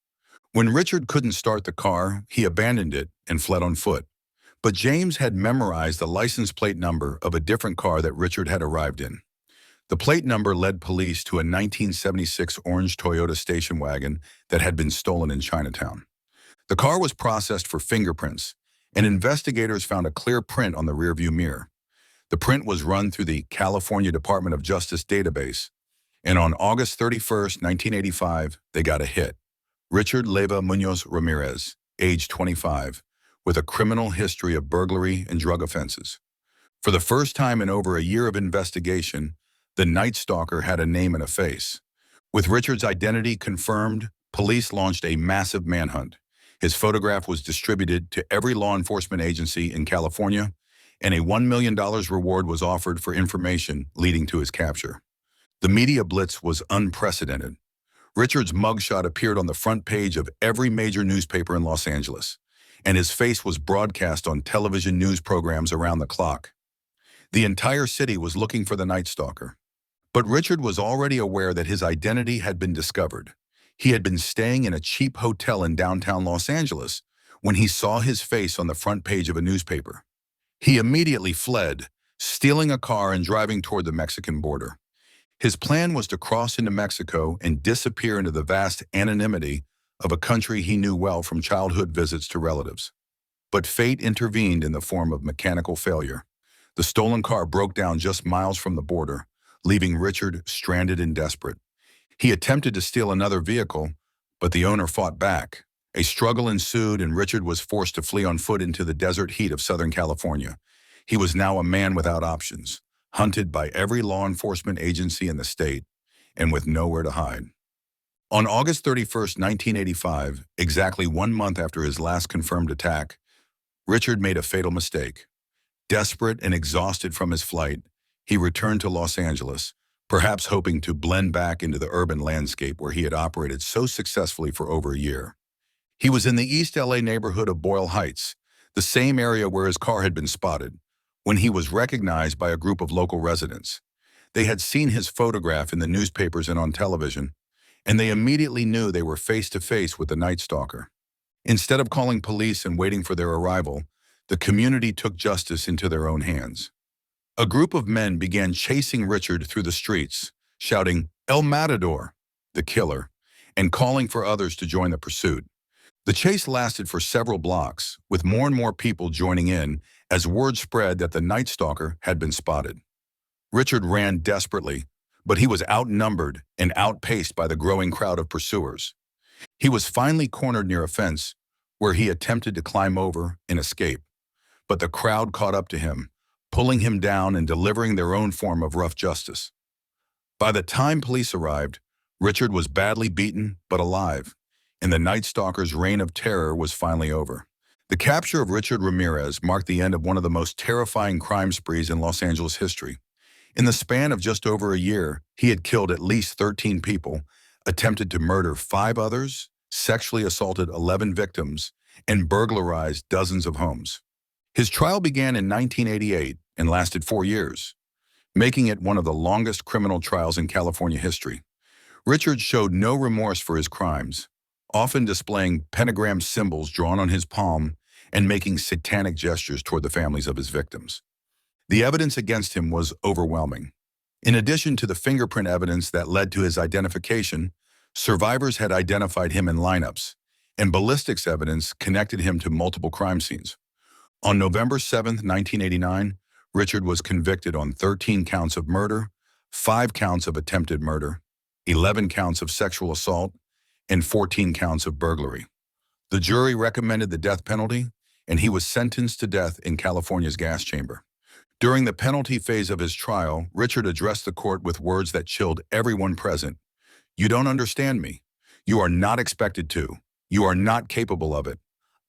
Speaker 1: When Richard couldn't start the car, he abandoned it and fled on foot. But James had memorized the license plate number of a different car that Richard had arrived in. The plate number led police to a 1976 orange Toyota station wagon that had been stolen in Chinatown. The car was processed for fingerprints, and investigators found a clear print on the rearview mirror. The print was run through the California Department of Justice database, and on August 31, 1985, they got a hit. Richard Leyva Munoz Ramirez, age 25, with a criminal history of burglary and drug offenses. For the first time in over a year of investigation, the Night Stalker had a name and a face. With Richard's identity confirmed, police launched a massive manhunt. His photograph was distributed to every law enforcement agency in California, and a $1 million reward was offered for information leading to his capture. The media blitz was unprecedented. Richard's mugshot appeared on the front page of every major newspaper in Los Angeles, and his face was broadcast on television news programs around the clock. The entire city was looking for the Night Stalker. But Richard was already aware that his identity had been discovered. He had been staying in a cheap hotel in downtown Los Angeles when he saw his face on the front page of a newspaper. He immediately fled, stealing a car and driving toward the Mexican border. His plan was to cross into Mexico and disappear into the vast anonymity of a country he knew well from childhood visits to relatives. But fate intervened in the form of mechanical failure. The stolen car broke down just miles from the border, leaving Richard stranded and desperate. He attempted to steal another vehicle, but the owner fought back. A struggle ensued and Richard was forced to flee on foot into the desert heat of Southern California. He was now a man without options, hunted by every law enforcement agency in the state, and with nowhere to hide. On August 31, 1985, exactly 1 month after his last confirmed attack, Richard made a fatal mistake. Desperate and exhausted from his flight, he returned to Los Angeles, perhaps hoping to blend back into the urban landscape where he had operated so successfully for over a year. He was in the East LA neighborhood of Boyle Heights, the same area where his car had been spotted, when he was recognized by a group of local residents. They had seen his photograph in the newspapers and on television, and they immediately knew they were face to face with the Night Stalker. Instead of calling police and waiting for their arrival, the community took justice into their own hands. A group of men began chasing Richard through the streets, shouting, "El Matador," the killer, and calling for others to join the pursuit. The chase lasted for several blocks, with more and more people joining in as word spread that the Night Stalker had been spotted. Richard ran desperately, but he was outnumbered and outpaced by the growing crowd of pursuers. He was finally cornered near a fence, where he attempted to climb over and escape. But the crowd caught up to him, pulling him down and delivering their own form of rough justice. By the time police arrived, Richard was badly beaten but alive, and the Night Stalker's reign of terror was finally over. The capture of Richard Ramirez marked the end of one of the most terrifying crime sprees in Los Angeles history. In the span of just over a year, he had killed at least 13 people, attempted to murder 5 others, sexually assaulted 11 victims, and burglarized dozens of homes. His trial began in 1988 and lasted 4 years, making it one of the longest criminal trials in California history. Richard showed no remorse for his crimes, often displaying pentagram symbols drawn on his palm and making satanic gestures toward the families of his victims. The evidence against him was overwhelming. In addition to the fingerprint evidence that led to his identification, survivors had identified him in lineups, and ballistics evidence connected him to multiple crime scenes. On November 7, 1989, Richard was convicted on 13 counts of murder, 5 counts of attempted murder, 11 counts of sexual assault, and 14 counts of burglary. The jury recommended the death penalty, and he was sentenced to death in California's gas chamber. During the penalty phase of his trial, Richard addressed the court with words that chilled everyone present. "You don't understand me. You are not expected to. You are not capable of it.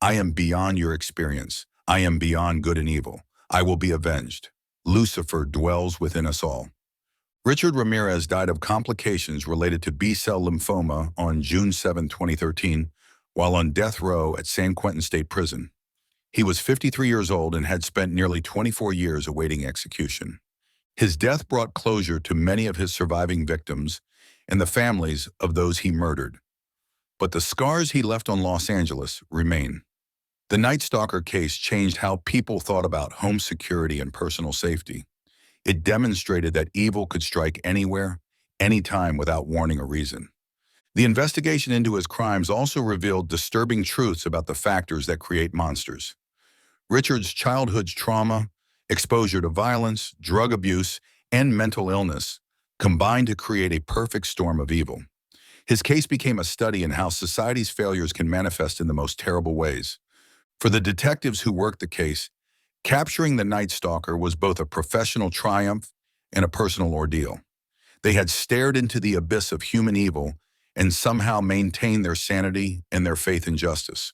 Speaker 1: I am beyond your experience. I am beyond good and evil. I will be avenged. Lucifer dwells within us all." Richard Ramirez died of complications related to B-cell lymphoma on June 7, 2013, while on death row at San Quentin State Prison. He was 53 years old and had spent nearly 24 years awaiting execution. His death brought closure to many of his surviving victims and the families of those he murdered. But the scars he left on Los Angeles remain. The Night Stalker case changed how people thought about home security and personal safety. It demonstrated that evil could strike anywhere, anytime without warning or reason. The investigation into his crimes also revealed disturbing truths about the factors that create monsters. Richard's childhood trauma, exposure to violence, drug abuse, and mental illness combined to create a perfect storm of evil. His case became a study in how society's failures can manifest in the most terrible ways. For the detectives who worked the case, capturing the Night Stalker was both a professional triumph and a personal ordeal. They had stared into the abyss of human evil and somehow maintained their sanity and their faith in justice.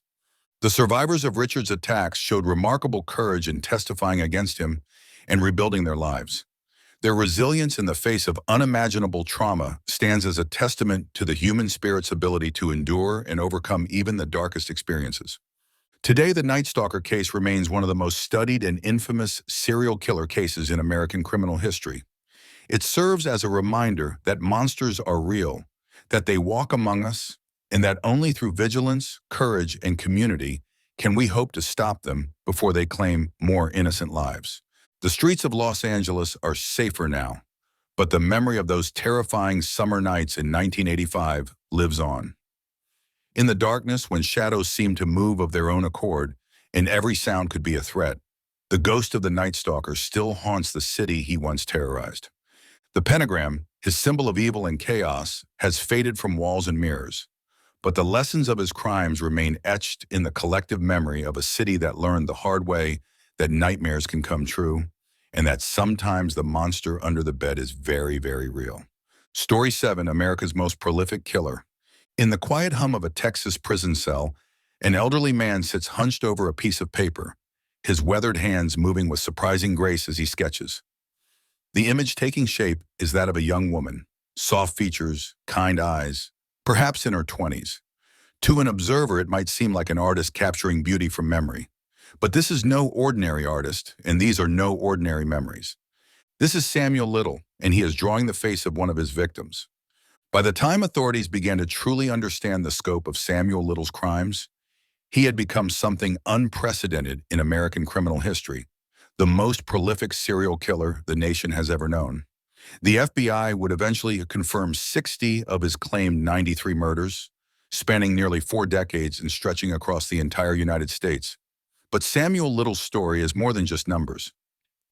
Speaker 1: The survivors of Richard's attacks showed remarkable courage in testifying against him and rebuilding their lives. Their resilience in the face of unimaginable trauma stands as a testament to the human spirit's ability to endure and overcome even the darkest experiences. Today, the Night Stalker case remains one of the most studied and infamous serial killer cases in American criminal history. It serves as a reminder that monsters are real, that they walk among us, and that only through vigilance, courage, and community can we hope to stop them before they claim more innocent lives. The streets of Los Angeles are safer now, but the memory of those terrifying summer nights in 1985 lives on. In the darkness, when shadows seemed to move of their own accord and every sound could be a threat, the ghost of the Night Stalker still haunts the city he once terrorized. The pentagram, his symbol of evil and chaos, has faded from walls and mirrors, but the lessons of his crimes remain etched in the collective memory of a city that learned the hard way that nightmares can come true, and that sometimes the monster under the bed is very, very real. Story 7, America's most prolific killer. In the quiet hum of a Texas prison cell, an elderly man sits hunched over a piece of paper, his weathered hands moving with surprising grace as he sketches. The image taking shape is that of a young woman, soft features, kind eyes, perhaps in her 20s. To an observer, it might seem like an artist capturing beauty from memory. But this is no ordinary artist, and these are no ordinary memories. This is Samuel Little, and he is drawing the face of one of his victims. By the time authorities began to truly understand the scope of Samuel Little's crimes, he had become something unprecedented in American criminal history, the most prolific serial killer the nation has ever known. The FBI would eventually confirm 60 of his claimed 93 murders, spanning nearly 4 decades and stretching across the entire United States. But Samuel Little's story is more than just numbers.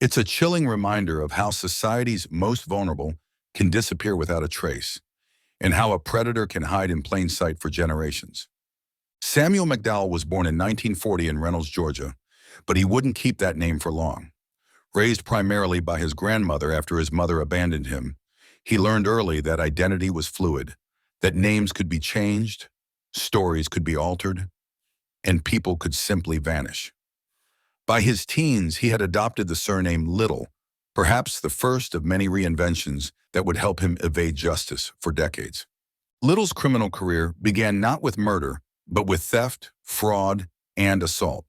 Speaker 1: It's a chilling reminder of how society's most vulnerable can disappear without a trace, and how a predator can hide in plain sight for generations. Samuel McDowell was born in 1940 in Reynolds, Georgia, but he wouldn't keep that name for long. Raised primarily by his grandmother after his mother abandoned him, he learned early that identity was fluid, that names could be changed, stories could be altered, and people could simply vanish. By his teens, he had adopted the surname Little, perhaps the first of many reinventions that would help him evade justice for decades. Little's criminal career began not with murder, but with theft, fraud, and assault.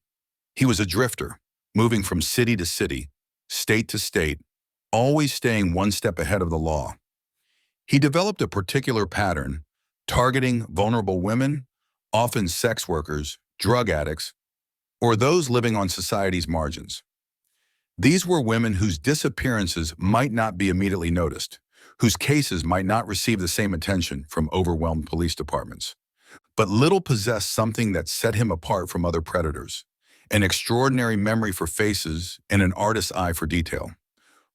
Speaker 1: He was a drifter, moving from city to city, state to state, always staying one step ahead of the law. He developed a particular pattern, targeting vulnerable women, often sex workers, drug addicts, or those living on society's margins. These were women whose disappearances might not be immediately noticed, whose cases might not receive the same attention from overwhelmed police departments. But Little possessed something that set him apart from other predators, an extraordinary memory for faces and an artist's eye for detail.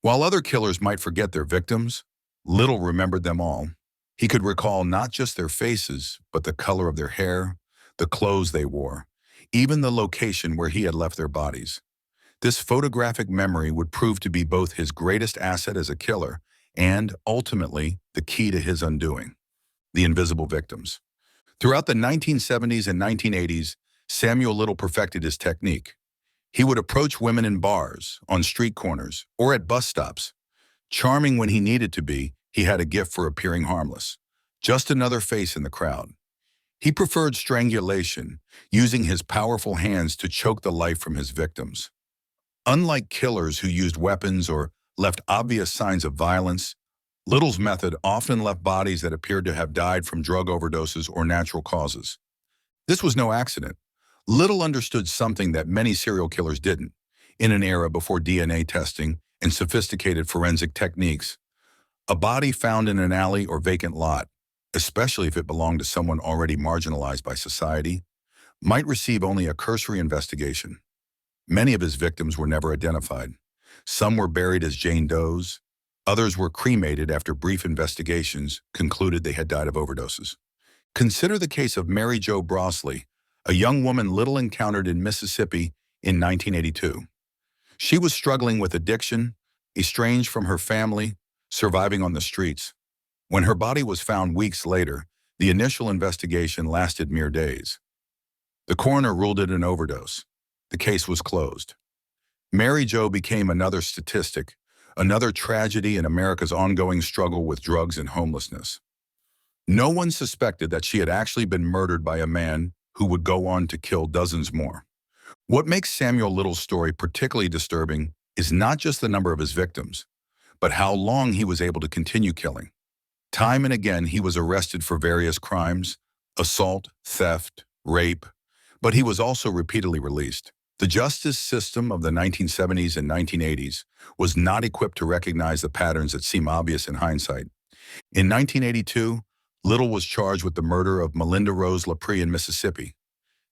Speaker 1: While other killers might forget their victims, Little remembered them all. He could recall not just their faces, but the color of their hair, the clothes they wore, even the location where he had left their bodies. This photographic memory would prove to be both his greatest asset as a killer and, ultimately, the key to his undoing: the invisible victims. Throughout the 1970s and 1980s, Samuel Little perfected his technique. He would approach women in bars, on street corners, or at bus stops. Charming when he needed to be, he had a gift for appearing harmless, just another face in the crowd. He preferred strangulation, using his powerful hands to choke the life from his victims. Unlike killers who used weapons or left obvious signs of violence, Little's method often left bodies that appeared to have died from drug overdoses or natural causes. This was no accident. Little understood something that many serial killers didn't. In an era before DNA testing and sophisticated forensic techniques, a body found in an alley or vacant lot, especially if it belonged to someone already marginalized by society, might receive only a cursory investigation. Many of his victims were never identified. Some were buried as Jane Does. Others were cremated after brief investigations concluded they had died of overdoses. Consider the case of Mary Jo Brosley, a young woman Little encountered in Mississippi in 1982. She was struggling with addiction, estranged from her family, surviving on the streets. When her body was found weeks later, the initial investigation lasted mere days. The coroner ruled it an overdose. The case was closed. Mary Jo became another statistic, another tragedy in America's ongoing struggle with drugs and homelessness. No one suspected that she had actually been murdered by a man who would go on to kill dozens more. What makes Samuel Little's story particularly disturbing is not just the number of his victims, but how long he was able to continue killing. Time and again, he was arrested for various crimes: assault, theft, rape, but he was also repeatedly released. The justice system of the 1970s and 1980s was not equipped to recognize the patterns that seem obvious in hindsight. In 1982, Little was charged with the murder of Melinda Rose LaPree in Mississippi.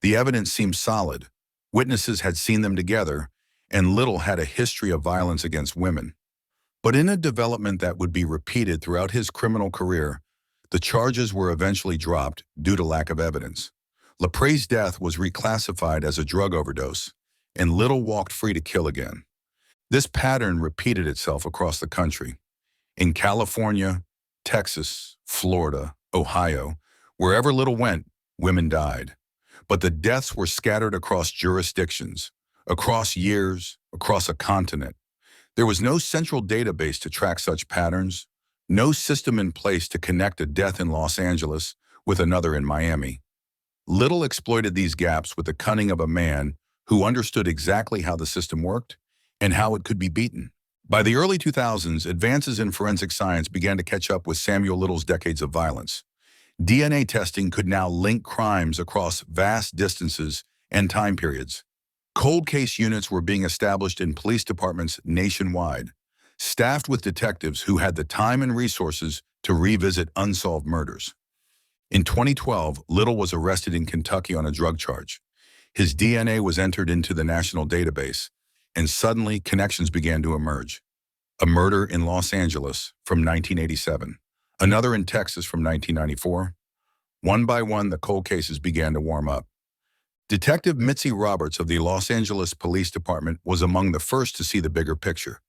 Speaker 1: The evidence seemed solid. Witnesses had seen them together, and Little had a history of violence against women. But in a development that would be repeated throughout his criminal career, the charges were eventually dropped due to lack of evidence. LaPree's death was reclassified as a drug overdose, and Little walked free to kill again. This pattern repeated itself across the country. In California, Texas, Florida, Ohio, wherever Little went, women died. But the deaths were scattered across jurisdictions, across years, across a continent. There was no central database to track such patterns, no system in place to connect a death in Los Angeles with another in Miami. Little exploited these gaps with the cunning of a man who understood exactly how the system worked and how it could be beaten. By the early 2000s, advances in forensic science began to catch up with Samuel Little's decades of violence. DNA testing could now link crimes across vast distances and time periods. Cold case units were being established in police departments nationwide, staffed with detectives who had the time and resources to revisit unsolved murders. In 2012, Little was arrested in Kentucky on a drug charge. His DNA was entered into the national database, and suddenly connections began to emerge. A murder in Los Angeles from 1987, another in Texas from 1994. One by one, the cold cases began to warm up. Detective Mitzi Roberts of the Los Angeles Police Department was among the first to see the bigger picture.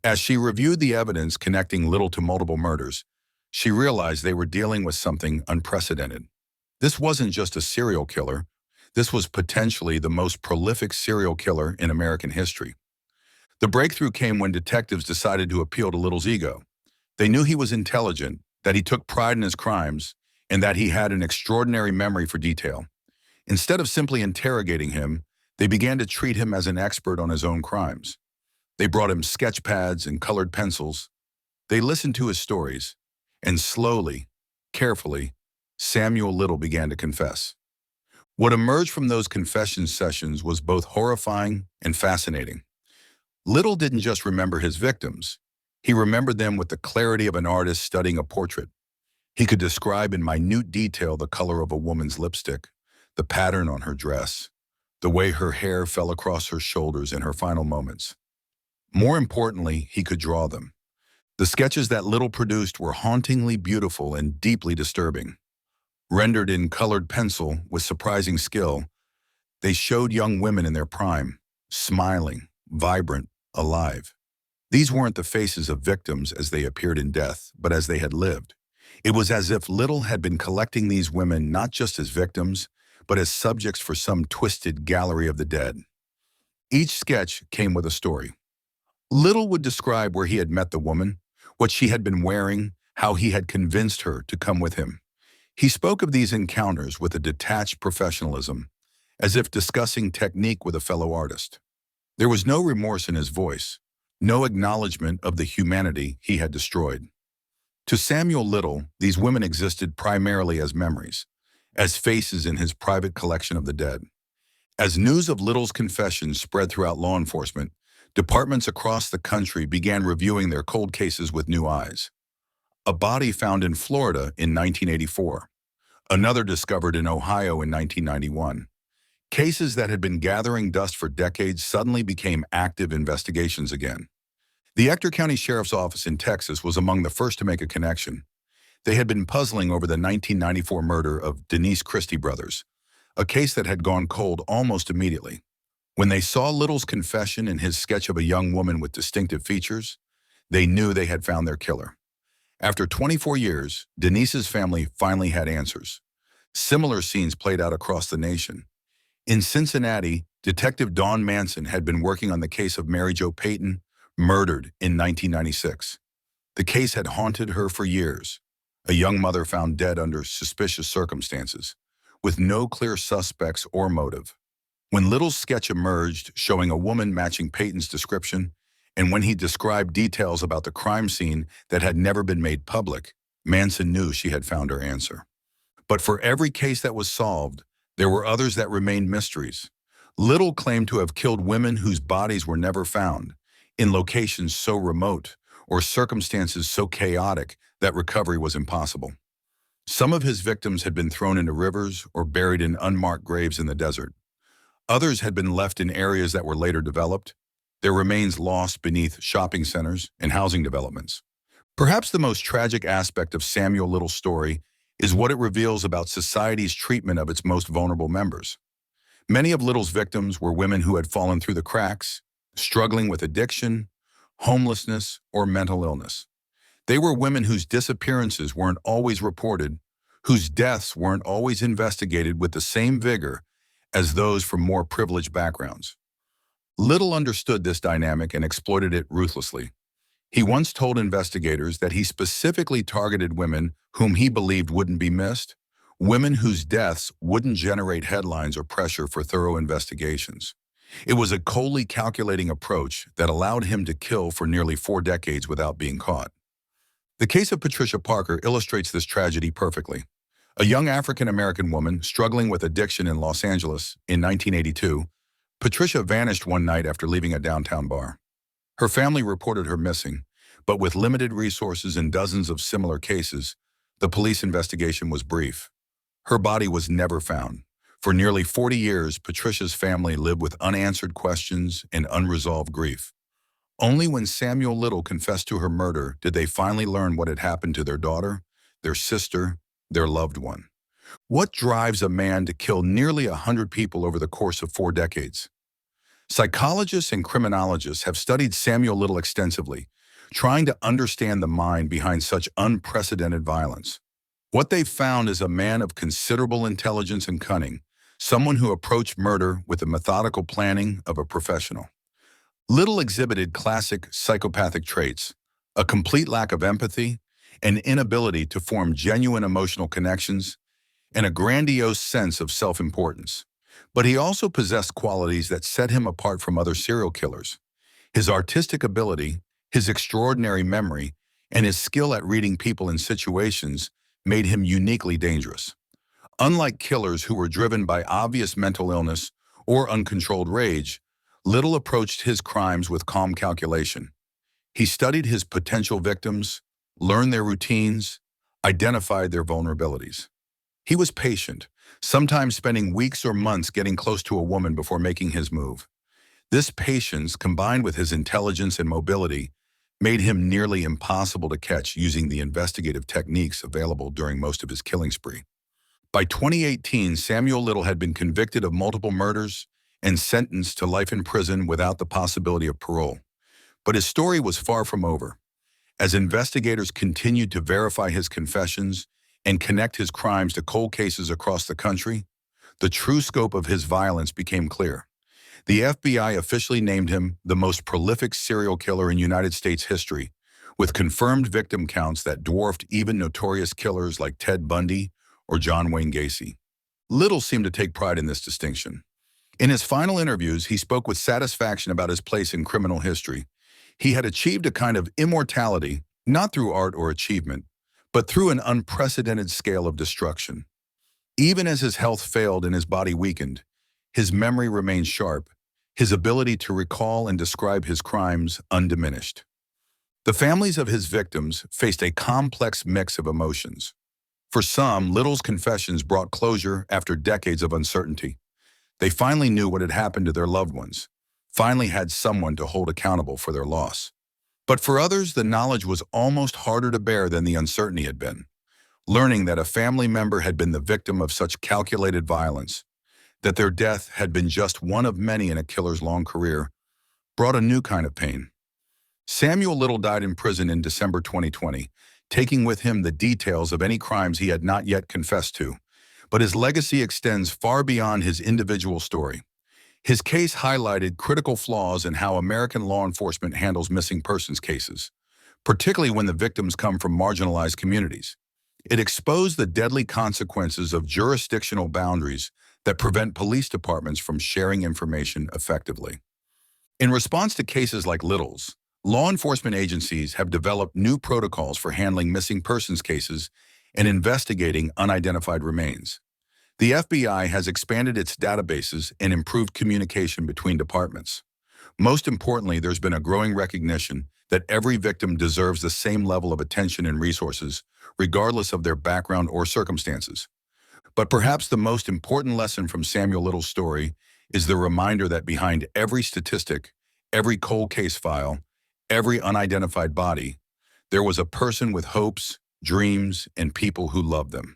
Speaker 1: As she reviewed the evidence connecting Little to multiple murders, she realized they were dealing with something unprecedented. This wasn't just a serial killer. This was potentially the most prolific serial killer in American history. The breakthrough came when detectives decided to appeal to Little's ego. They knew he was intelligent, that he took pride in his crimes, and that he had an extraordinary memory for detail. Instead of simply interrogating him, they began to treat him as an expert on his own crimes. They brought him sketch pads and colored pencils. They listened to his stories, and slowly, carefully, Samuel Little began to confess. What emerged from those confession sessions was both horrifying and fascinating. Little didn't just remember his victims. He remembered them with the clarity of an artist studying a portrait. He could describe in minute detail the color of a woman's lipstick, the pattern on her dress, the way her hair fell across her shoulders in her final moments. More importantly, he could draw them. The sketches that Little produced were hauntingly beautiful and deeply disturbing. Rendered in colored pencil with surprising skill, they showed young women in their prime, smiling, vibrant, alive. These weren't the faces of victims as they appeared in death, but as they had lived. It was as if Little had been collecting these women not just as victims, but as subjects for some twisted gallery of the dead. Each sketch came with a story. Little would describe where he had met the woman, what she had been wearing, how he had convinced her to come with him. He spoke of these encounters with a detached professionalism, as if discussing technique with a fellow artist. There was no remorse in his voice, no acknowledgement of the humanity he had destroyed. To Samuel Little, these women existed primarily as memories, as faces in his private collection of the dead. As news of Little's confession spread throughout law enforcement, departments across the country began reviewing their cold cases with new eyes. A body found in Florida in 1984. Another discovered in Ohio in 1991. Cases that had been gathering dust for decades suddenly became active investigations again. The Ector County Sheriff's Office in Texas was among the first to make a connection. They had been puzzling over the 1994 murder of Denise Christie brothers, a case that had gone cold almost immediately. When they saw Little's confession and his sketch of a young woman with distinctive features, they knew they had found their killer. After 24 years, Denise's family finally had answers. Similar scenes played out across the nation. In Cincinnati, Detective Dawn Manson had been working on the case of Mary Jo Payton, murdered in 1996. The case had haunted her for years. A young mother found dead under suspicious circumstances, with no clear suspects or motive. When Little's sketch emerged showing a woman matching Payton's description, and when he described details about the crime scene that had never been made public, Manson knew she had found her answer. But for every case that was solved, there were others that remained mysteries. Little claimed to have killed women whose bodies were never found, in locations so remote or circumstances so chaotic that recovery was impossible. Some of his victims had been thrown into rivers or buried in unmarked graves in the desert. Others had been left in areas that were later developed, their remains lost beneath shopping centers and housing developments. Perhaps the most tragic aspect of Samuel Little's story is what it reveals about society's treatment of its most vulnerable members. Many of Little's victims were women who had fallen through the cracks, struggling with addiction, homelessness, or mental illness. They were women whose disappearances weren't always reported, whose deaths weren't always investigated with the same vigor as those from more privileged backgrounds. Little understood this dynamic and exploited it ruthlessly. He once told investigators that he specifically targeted women whom he believed wouldn't be missed, women whose deaths wouldn't generate headlines or pressure for thorough investigations. It was a coldly calculating approach that allowed him to kill for nearly 4 decades without being caught. The case of Patricia Parker illustrates this tragedy perfectly. A young African-American woman struggling with addiction in Los Angeles in 1982, Patricia vanished one night after leaving a downtown bar. Her family reported her missing, but with limited resources and dozens of similar cases, the police investigation was brief. Her body was never found. For nearly 40 years, Patricia's family lived with unanswered questions and unresolved grief. Only when Samuel Little confessed to her murder did they finally learn what had happened to their daughter, their sister, their loved one. What drives a man to kill nearly 100 people over the course of 4 decades? Psychologists and criminologists have studied Samuel Little extensively, trying to understand the mind behind such unprecedented violence. What they've found is a man of considerable intelligence and cunning, someone who approached murder with the methodical planning of a professional. Little exhibited classic psychopathic traits, a complete lack of empathy, an inability to form genuine emotional connections, and a grandiose sense of self-importance. But he also possessed qualities that set him apart from other serial killers. His artistic ability, his extraordinary memory, and his skill at reading people and situations made him uniquely dangerous. Unlike killers who were driven by obvious mental illness or uncontrolled rage, Little approached his crimes with calm calculation. He studied his potential victims, learned their routines, identified their vulnerabilities. He was patient, sometimes spending weeks or months getting close to a woman before making his move. This patience, combined with his intelligence and mobility, made him nearly impossible to catch using the investigative techniques available during most of his killing spree. By 2018, Samuel Little had been convicted of multiple murders and sentenced to life in prison without the possibility of parole. But his story was far from over. As investigators continued to verify his confessions and connect his crimes to cold cases across the country, the true scope of his violence became clear. The FBI officially named him the most prolific serial killer in United States history, with confirmed victim counts that dwarfed even notorious killers like Ted Bundy or John Wayne Gacy. Little seemed to take pride in this distinction. In his final interviews, he spoke with satisfaction about his place in criminal history. He had achieved a kind of immortality, not through art or achievement, but through an unprecedented scale of destruction. Even as his health failed and his body weakened, his memory remained sharp, his ability to recall and describe his crimes undiminished. The families of his victims faced a complex mix of emotions. For some, Little's confessions brought closure after decades of uncertainty. They finally knew what had happened to their loved ones, finally had someone to hold accountable for their loss. But for others, the knowledge was almost harder to bear than the uncertainty had been. Learning that a family member had been the victim of such calculated violence, that their death had been just one of many in a killer's long career, brought a new kind of pain. Samuel Little died in prison in December 2020, taking with him the details of any crimes he had not yet confessed to. But his legacy extends far beyond his individual story. His case highlighted critical flaws in how American law enforcement handles missing persons cases, particularly when the victims come from marginalized communities. It exposed the deadly consequences of jurisdictional boundaries that prevent police departments from sharing information effectively. In response to cases like Little's, law enforcement agencies have developed new protocols for handling missing persons cases and investigating unidentified remains. The FBI has expanded its databases and improved communication between departments. Most importantly, there's been a growing recognition that every victim deserves the same level of attention and resources, regardless of their background or circumstances. But perhaps the most important lesson from Samuel Little's story is the reminder that behind every statistic, every cold case file, every unidentified body, there was a person with hopes, dreams, and people who loved them.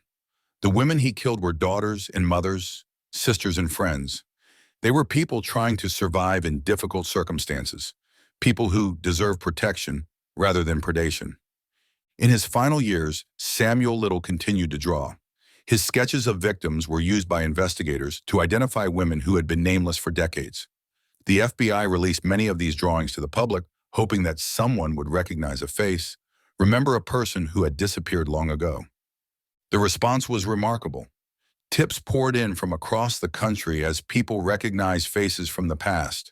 Speaker 1: The women he killed were daughters and mothers, sisters and friends. They were people trying to survive in difficult circumstances, people who deserve protection rather than predation. In his final years, Samuel Little continued to draw. His sketches of victims were used by investigators to identify women who had been nameless for decades. The FBI released many of these drawings to the public, hoping that someone would recognize a face, remember a person who had disappeared long ago. The response was remarkable. Tips poured in from across the country as people recognized faces from the past: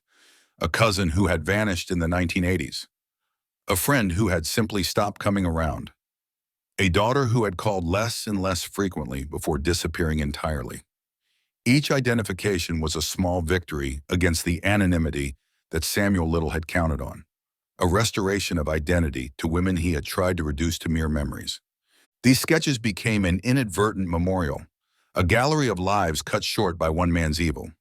Speaker 1: a cousin who had vanished in the 1980s, a friend who had simply stopped coming around, a daughter who had called less and less frequently before disappearing entirely. Each identification was a small victory against the anonymity that Samuel Little had counted on, a restoration of identity to women he had tried to reduce to mere memories. These sketches became an inadvertent memorial, a gallery of lives cut short by one man's evil.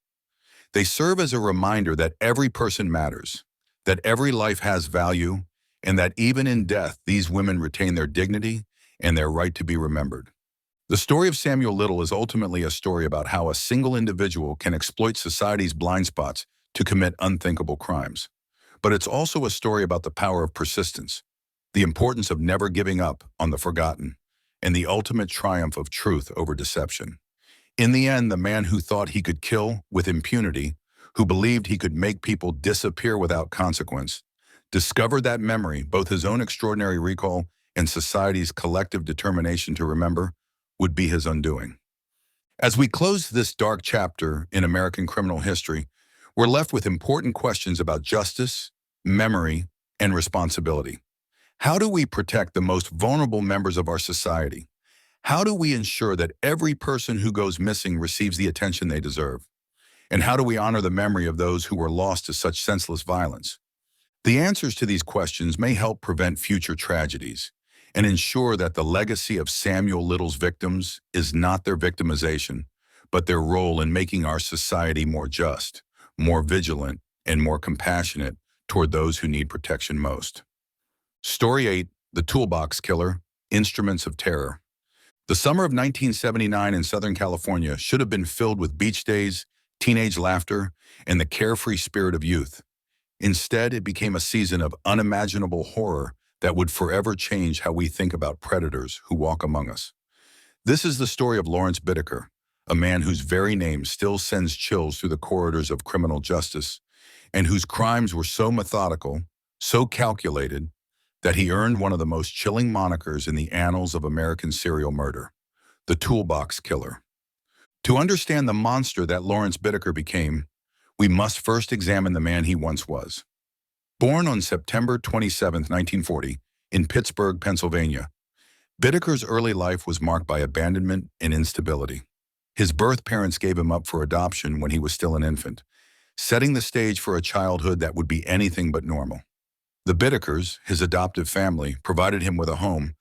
Speaker 1: They serve as a reminder that every person matters, that every life has value, and that even in death, these women retain their dignity and their right to be remembered. The story of Samuel Little is ultimately a story about how a single individual can exploit society's blind spots to commit unthinkable crimes. But it's also a story about the power of persistence, the importance of never giving up on the forgotten, and the ultimate triumph of truth over deception. In the end, the man who thought he could kill with impunity, who believed he could make people disappear without consequence, discovered that memory, both his own extraordinary recall and society's collective determination to remember, would be his undoing. As we close this dark chapter in American criminal history, we're left with important questions about justice, memory, and responsibility. How do we protect the most vulnerable members of our society? How do we ensure that every person who goes missing receives the attention they deserve? And how do we honor the memory of those who were lost to such senseless violence? The answers to these questions may help prevent future tragedies and ensure that the legacy of Samuel Little's victims is not their victimization, but their role in making our society more just, more vigilant, and more compassionate toward those who need protection most. Story 8, The Toolbox Killer, Instruments of Terror. The summer of 1979 in Southern California should have been filled with beach days, teenage laughter, and the carefree spirit of youth. Instead, it became a season of unimaginable horror that would forever change how we think about predators who walk among us. This is the story of Lawrence Bittaker, a man whose very name still sends chills through the corridors of criminal justice, and whose crimes were so methodical, so calculated, that he earned one of the most chilling monikers in the annals of American serial murder, the Toolbox Killer. To understand the monster that Lawrence Bittaker became, we must first examine the man he once was. Born on September 27, 1940, in Pittsburgh, Pennsylvania, Bittaker's early life was marked by abandonment and instability. His birth parents gave him up for adoption when he was still an infant, setting the stage for a childhood that would be anything but normal. The Bittakers, his adoptive family, provided him with a home,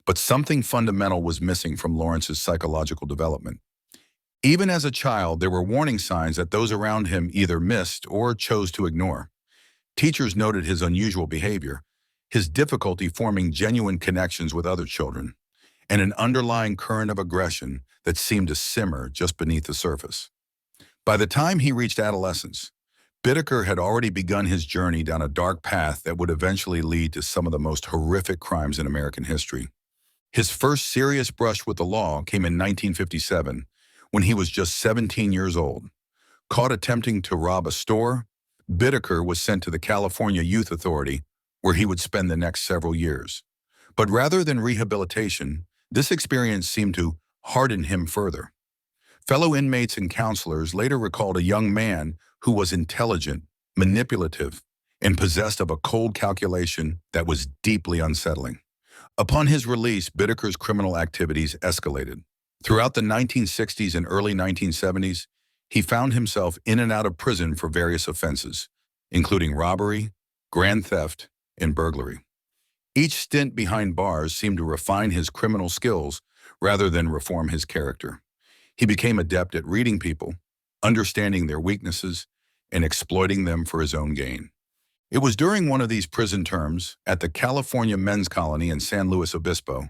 Speaker 1: but something fundamental was missing from Lawrence's psychological development. Even as a child, there were warning signs that those around him either missed or chose to ignore. Teachers noted his unusual behavior, his difficulty forming genuine connections with other children, and an underlying current of aggression that seemed to simmer just beneath the surface. By the time he reached adolescence, Bittaker had already begun his journey down a dark path that would eventually lead to some of the most horrific crimes in American history. His first serious brush with the law came in 1957, when he was just 17 years old. Caught attempting to rob a store, Bittaker was sent to the California Youth Authority, where he would spend the next several years. But rather than rehabilitation, this experience seemed to harden him further. Fellow inmates and counselors later recalled a young man who was intelligent, manipulative, and possessed of a cold calculation that was deeply unsettling. Upon his release, Bittaker's criminal activities escalated. Throughout the 1960s and early 1970s, he found himself in and out of prison for various offenses, including robbery, grand theft, and burglary. Each stint behind bars seemed to refine his criminal skills rather than reform his character. He became adept at reading people, understanding their weaknesses, and exploiting them for his own gain. It was during one of these prison terms at the California Men's Colony in San Luis Obispo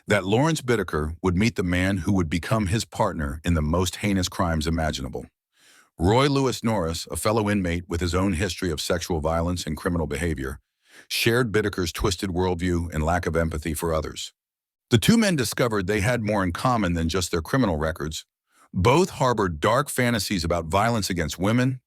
Speaker 1: that Lawrence Bittaker would meet the man who would become his partner in the most heinous crimes imaginable. Roy Lewis Norris, a fellow inmate with his own history of sexual violence and criminal behavior, shared Bittaker's twisted worldview and lack of empathy for others. The two men discovered they had more in common than just their criminal records. Both harbored dark fantasies about violence against women,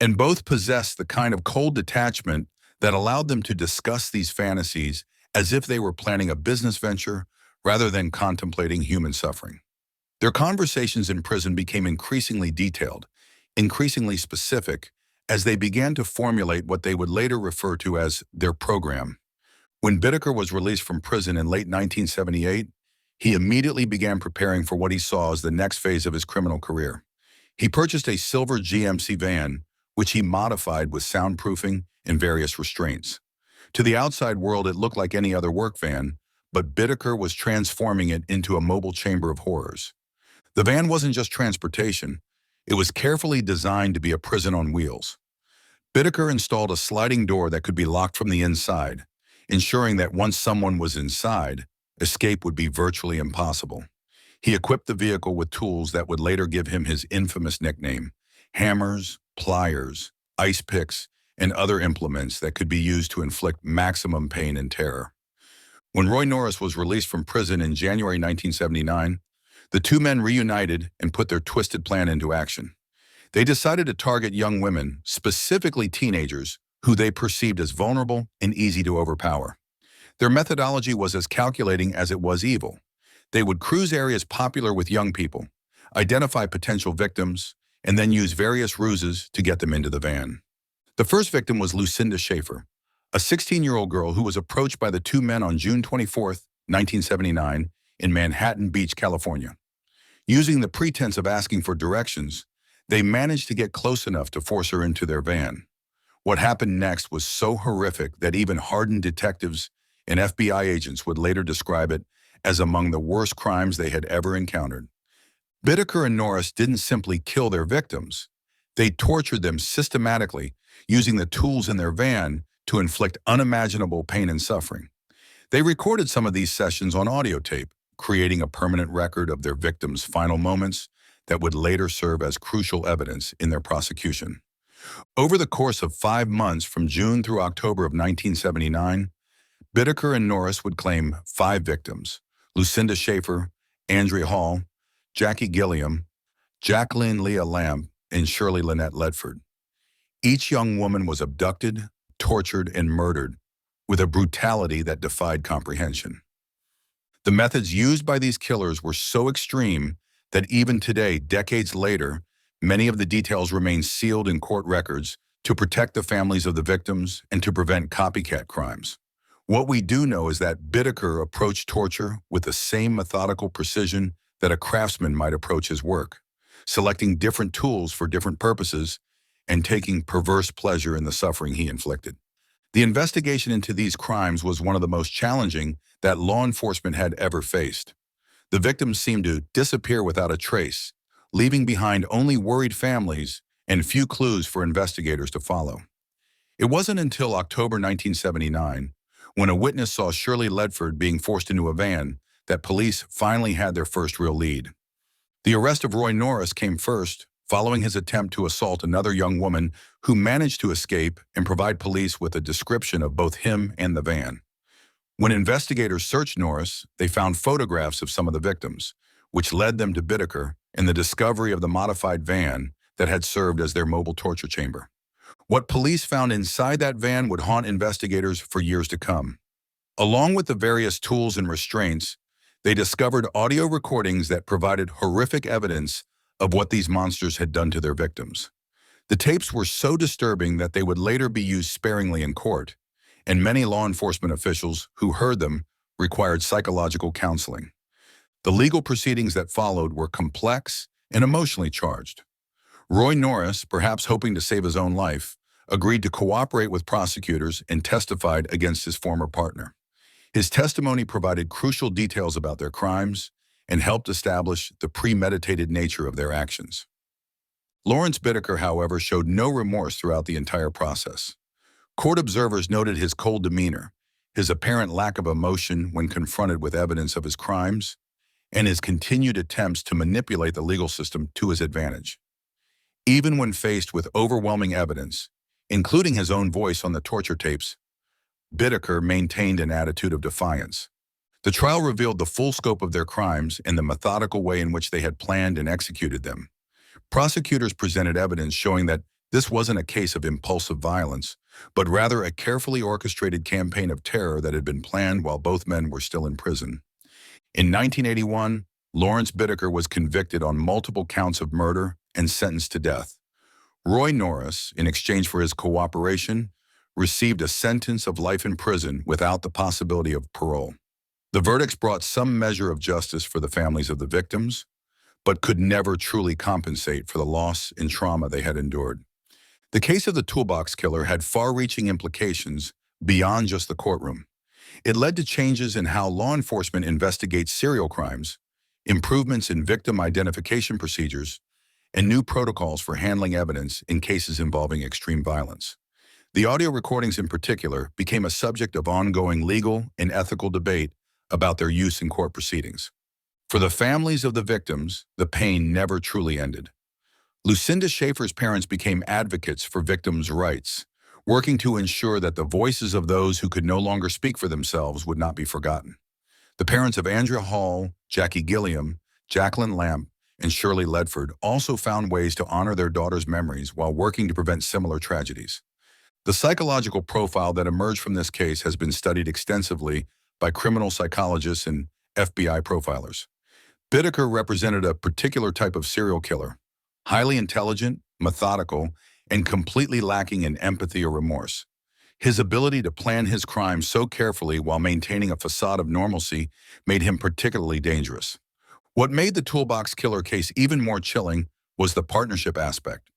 Speaker 1: and both possessed the kind of cold detachment that allowed them to discuss these fantasies as if they were planning a business venture rather than contemplating human suffering. Their conversations in prison became increasingly detailed, increasingly specific, as they began to formulate what they would later refer to as their program. When Bittaker was released from prison in late 1978, he immediately began preparing for what he saw as the next phase of his criminal career. He purchased a silver GMC van, which he modified with soundproofing and various restraints. To the outside world, it looked like any other work van, but Bittaker was transforming it into a mobile chamber of horrors. The van wasn't just transportation. It was carefully designed to be a prison on wheels. Bittaker installed a sliding door that could be locked from the inside, ensuring that once someone was inside, escape would be virtually impossible. He equipped the vehicle with tools that would later give him his infamous nickname: hammers, pliers, ice picks, and other implements that could be used to inflict maximum pain and terror. When Roy Norris was released from prison in January 1979, the two men reunited and put their twisted plan into action. They decided to target young women, specifically teenagers, who they perceived as vulnerable and easy to overpower. Their methodology was as calculating as it was evil. They would cruise areas popular with young people, identify potential victims, and then use various ruses to get them into the van. The first victim was Lucinda Schaefer, a 16-year-old girl who was approached by the two men on June 24, 1979, in Manhattan Beach, California. Using the pretense of asking for directions, they managed to get close enough to force her into their van. What happened next was so horrific that even hardened detectives and FBI agents would later describe it as among the worst crimes they had ever encountered. Bittaker and Norris didn't simply kill their victims. They tortured them systematically, using the tools in their van to inflict unimaginable pain and suffering. They recorded some of these sessions on audio tape, creating a permanent record of their victims' final moments that would later serve as crucial evidence in their prosecution. Over the course of 5 months from June through October of 1979, Bittaker and Norris would claim 5 victims: Lucinda Schaefer, Andrea Hall, Jackie Gilliam, Jacqueline Leah Lamb, and Shirley Lynette Ledford. Each young woman was abducted, tortured, and murdered with a brutality that defied comprehension. The methods used by these killers were so extreme that even today, decades later, many of the details remain sealed in court records to protect the families of the victims and to prevent copycat crimes. What we do know is that Bittaker approached torture with the same methodical precision that a craftsman might approach his work, selecting different tools for different purposes and taking perverse pleasure in the suffering he inflicted. The investigation into these crimes was one of the most challenging that law enforcement had ever faced. The victims seemed to disappear without a trace, leaving behind only worried families and few clues for investigators to follow. It wasn't until October 1979, when a witness saw Shirley Ledford being forced into a van, that police finally had their first real lead. The arrest of Roy Norris came first, following his attempt to assault another young woman who managed to escape and provide police with a description of both him and the van. When investigators searched Norris, they found photographs of some of the victims, which led them to Bittaker and the discovery of the modified van that had served as their mobile torture chamber. What police found inside that van would haunt investigators for years to come. Along with the various tools and restraints, they discovered audio recordings that provided horrific evidence of what these monsters had done to their victims. The tapes were so disturbing that they would later be used sparingly in court, and many law enforcement officials who heard them required psychological counseling. The legal proceedings that followed were complex and emotionally charged. Roy Norris, perhaps hoping to save his own life, agreed to cooperate with prosecutors and testified against his former partner. His testimony provided crucial details about their crimes and helped establish the premeditated nature of their actions. Lawrence Bittaker, however, showed no remorse throughout the entire process. Court observers noted his cold demeanor, his apparent lack of emotion when confronted with evidence of his crimes, and his continued attempts to manipulate the legal system to his advantage. Even when faced with overwhelming evidence, including his own voice on the torture tapes, Bittaker maintained an attitude of defiance. The trial revealed the full scope of their crimes and the methodical way in which they had planned and executed them. Prosecutors presented evidence showing that this wasn't a case of impulsive violence, but rather a carefully orchestrated campaign of terror that had been planned while both men were still in prison. In 1981, Lawrence Bittaker was convicted on multiple counts of murder and sentenced to death. Roy Norris, in exchange for his cooperation, received a sentence of life in prison without the possibility of parole. The verdicts brought some measure of justice for the families of the victims, but could never truly compensate for the loss and trauma they had endured. The case of the Toolbox Killer had far-reaching implications beyond just the courtroom. It led to changes in how law enforcement investigates serial crimes, improvements in victim identification procedures, and new protocols for handling evidence in cases involving extreme violence. The audio recordings in particular became a subject of ongoing legal and ethical debate about their use in court proceedings. For the families of the victims, the pain never truly ended. Lucinda Schaefer's parents became advocates for victims' rights, working to ensure that the voices of those who could no longer speak for themselves would not be forgotten. The parents of Andrea Hall, Jackie Gilliam, Jacqueline Lamp, and Shirley Ledford also found ways to honor their daughter's memories while working to prevent similar tragedies. The psychological profile that emerged from this case has been studied extensively by criminal psychologists and FBI profilers. Bittaker represented a particular type of serial killer, highly intelligent, methodical, and completely lacking in empathy or remorse. His ability to plan his crimes so carefully while maintaining a facade of normalcy made him particularly dangerous. What made the Toolbox Killer case even more chilling was the partnership aspect.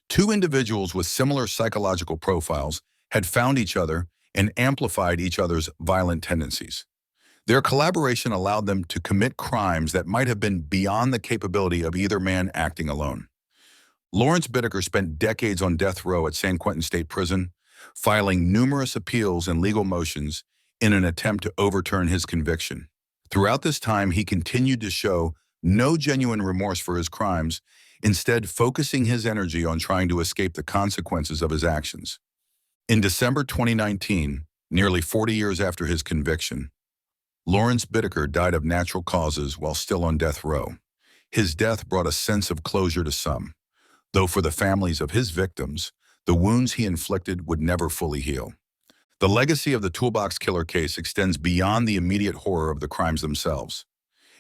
Speaker 1: Two individuals with similar psychological profiles had found each other and amplified each other's violent tendencies. Their collaboration allowed them to commit crimes that might have been beyond the capability of either man acting alone. Lawrence Bittaker spent decades on death row at San Quentin State Prison, filing numerous appeals and legal motions in an attempt to overturn his conviction. Throughout this time, he continued to show no genuine remorse for his crimes, instead focusing his energy on trying to escape the consequences of his actions. In December 2019, nearly 40 years after his conviction, Lawrence Bittaker died of natural causes while still on death row. His death brought a sense of closure to some, though for the families of his victims, the wounds he inflicted would never fully heal. The legacy of the Toolbox Killer case extends beyond the immediate horror of the crimes themselves.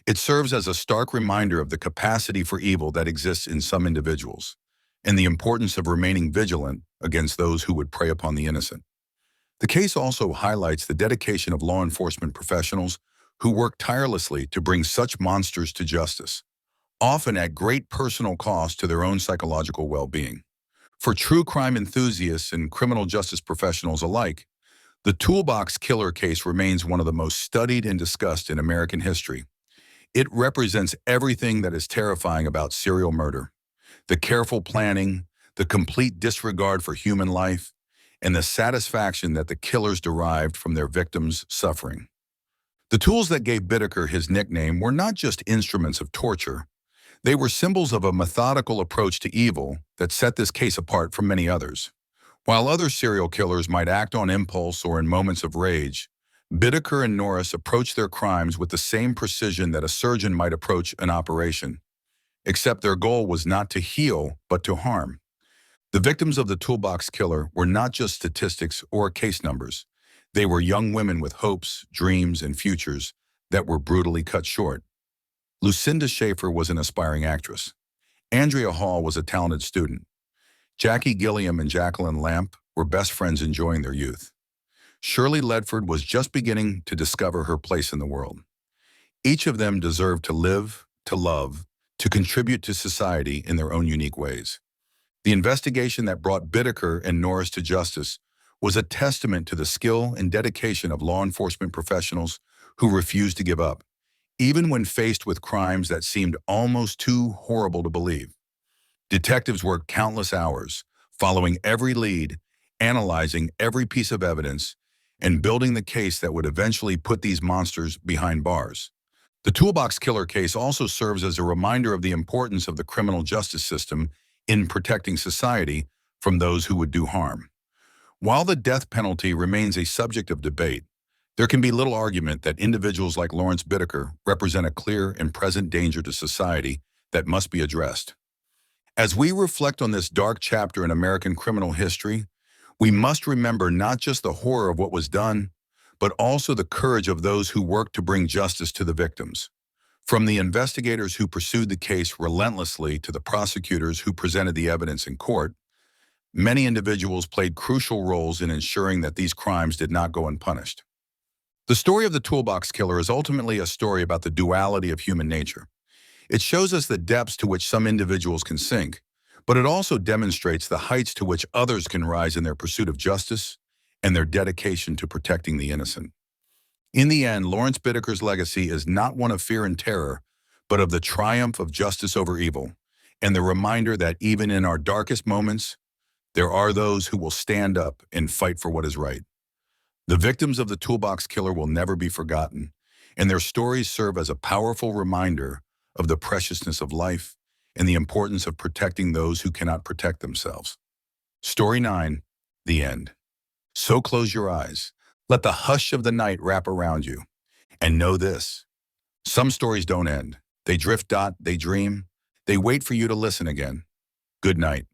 Speaker 1: It serves as a stark reminder of the capacity for evil that exists in some individuals, and the importance of remaining vigilant against those who would prey upon the innocent. The case also highlights the dedication of law enforcement professionals who work tirelessly to bring such monsters to justice, often at great personal cost to their own psychological well-being. For true crime enthusiasts and criminal justice professionals alike, the Toolbox Killer case remains one of the most studied and discussed in American history. It represents everything that is terrifying about serial murder: the careful planning, the complete disregard for human life, and the satisfaction that the killers derived from their victims' suffering. The tools that gave Bittaker his nickname were not just instruments of torture. They were symbols of a methodical approach to evil that set this case apart from many others. While other serial killers might act on impulse or in moments of rage, Bittaker and Norris approached their crimes with the same precision that a surgeon might approach an operation, except their goal was not to heal, but to harm. The victims of the Toolbox Killer were not just statistics or case numbers. They were young women with hopes, dreams, and futures that were brutally cut short. Lucinda Schaefer was an aspiring actress. Andrea Hall was a talented student. Jackie Gilliam and Jacqueline Lamp were best friends enjoying their youth. Shirley Ledford was just beginning to discover her place in the world. Each of them deserved to live, to love, to contribute to society in their own unique ways. The investigation that brought Bittaker and Norris to justice was a testament to the skill and dedication of law enforcement professionals who refused to give up, even when faced with crimes that seemed almost too horrible to believe. Detectives worked countless hours, following every lead, analyzing every piece of evidence, and building the case that would eventually put these monsters behind bars. The Toolbox Killer case also serves as a reminder of the importance of the criminal justice system in protecting society from those who would do harm. While the death penalty remains a subject of debate, there can be little argument that individuals like Lawrence Bittaker represent a clear and present danger to society that must be addressed. As we reflect on this dark chapter in American criminal history, we must remember not just the horror of what was done, but also the courage of those who worked to bring justice to the victims. From the investigators who pursued the case relentlessly to the prosecutors who presented the evidence in court, many individuals played crucial roles in ensuring that these crimes did not go unpunished. The story of the Toolbox Killer is ultimately a story about the duality of human nature. It shows us the depths to which some individuals can sink, but it also demonstrates the heights to which others can rise in their pursuit of justice and their dedication to protecting the innocent. In the end, Lawrence Bittaker's legacy is not one of fear and terror, but of the triumph of justice over evil, and the reminder that even in our darkest moments, there are those who will stand up and fight for what is right. The victims of the Toolbox Killer will never be forgotten, and their stories serve as a powerful reminder of the preciousness of life and the importance of protecting those who cannot protect themselves. Story 9, the end. So close your eyes. Let the hush of the night wrap around you. And know this: some stories don't end. They drift. They dream. They wait for you to listen again. Good night.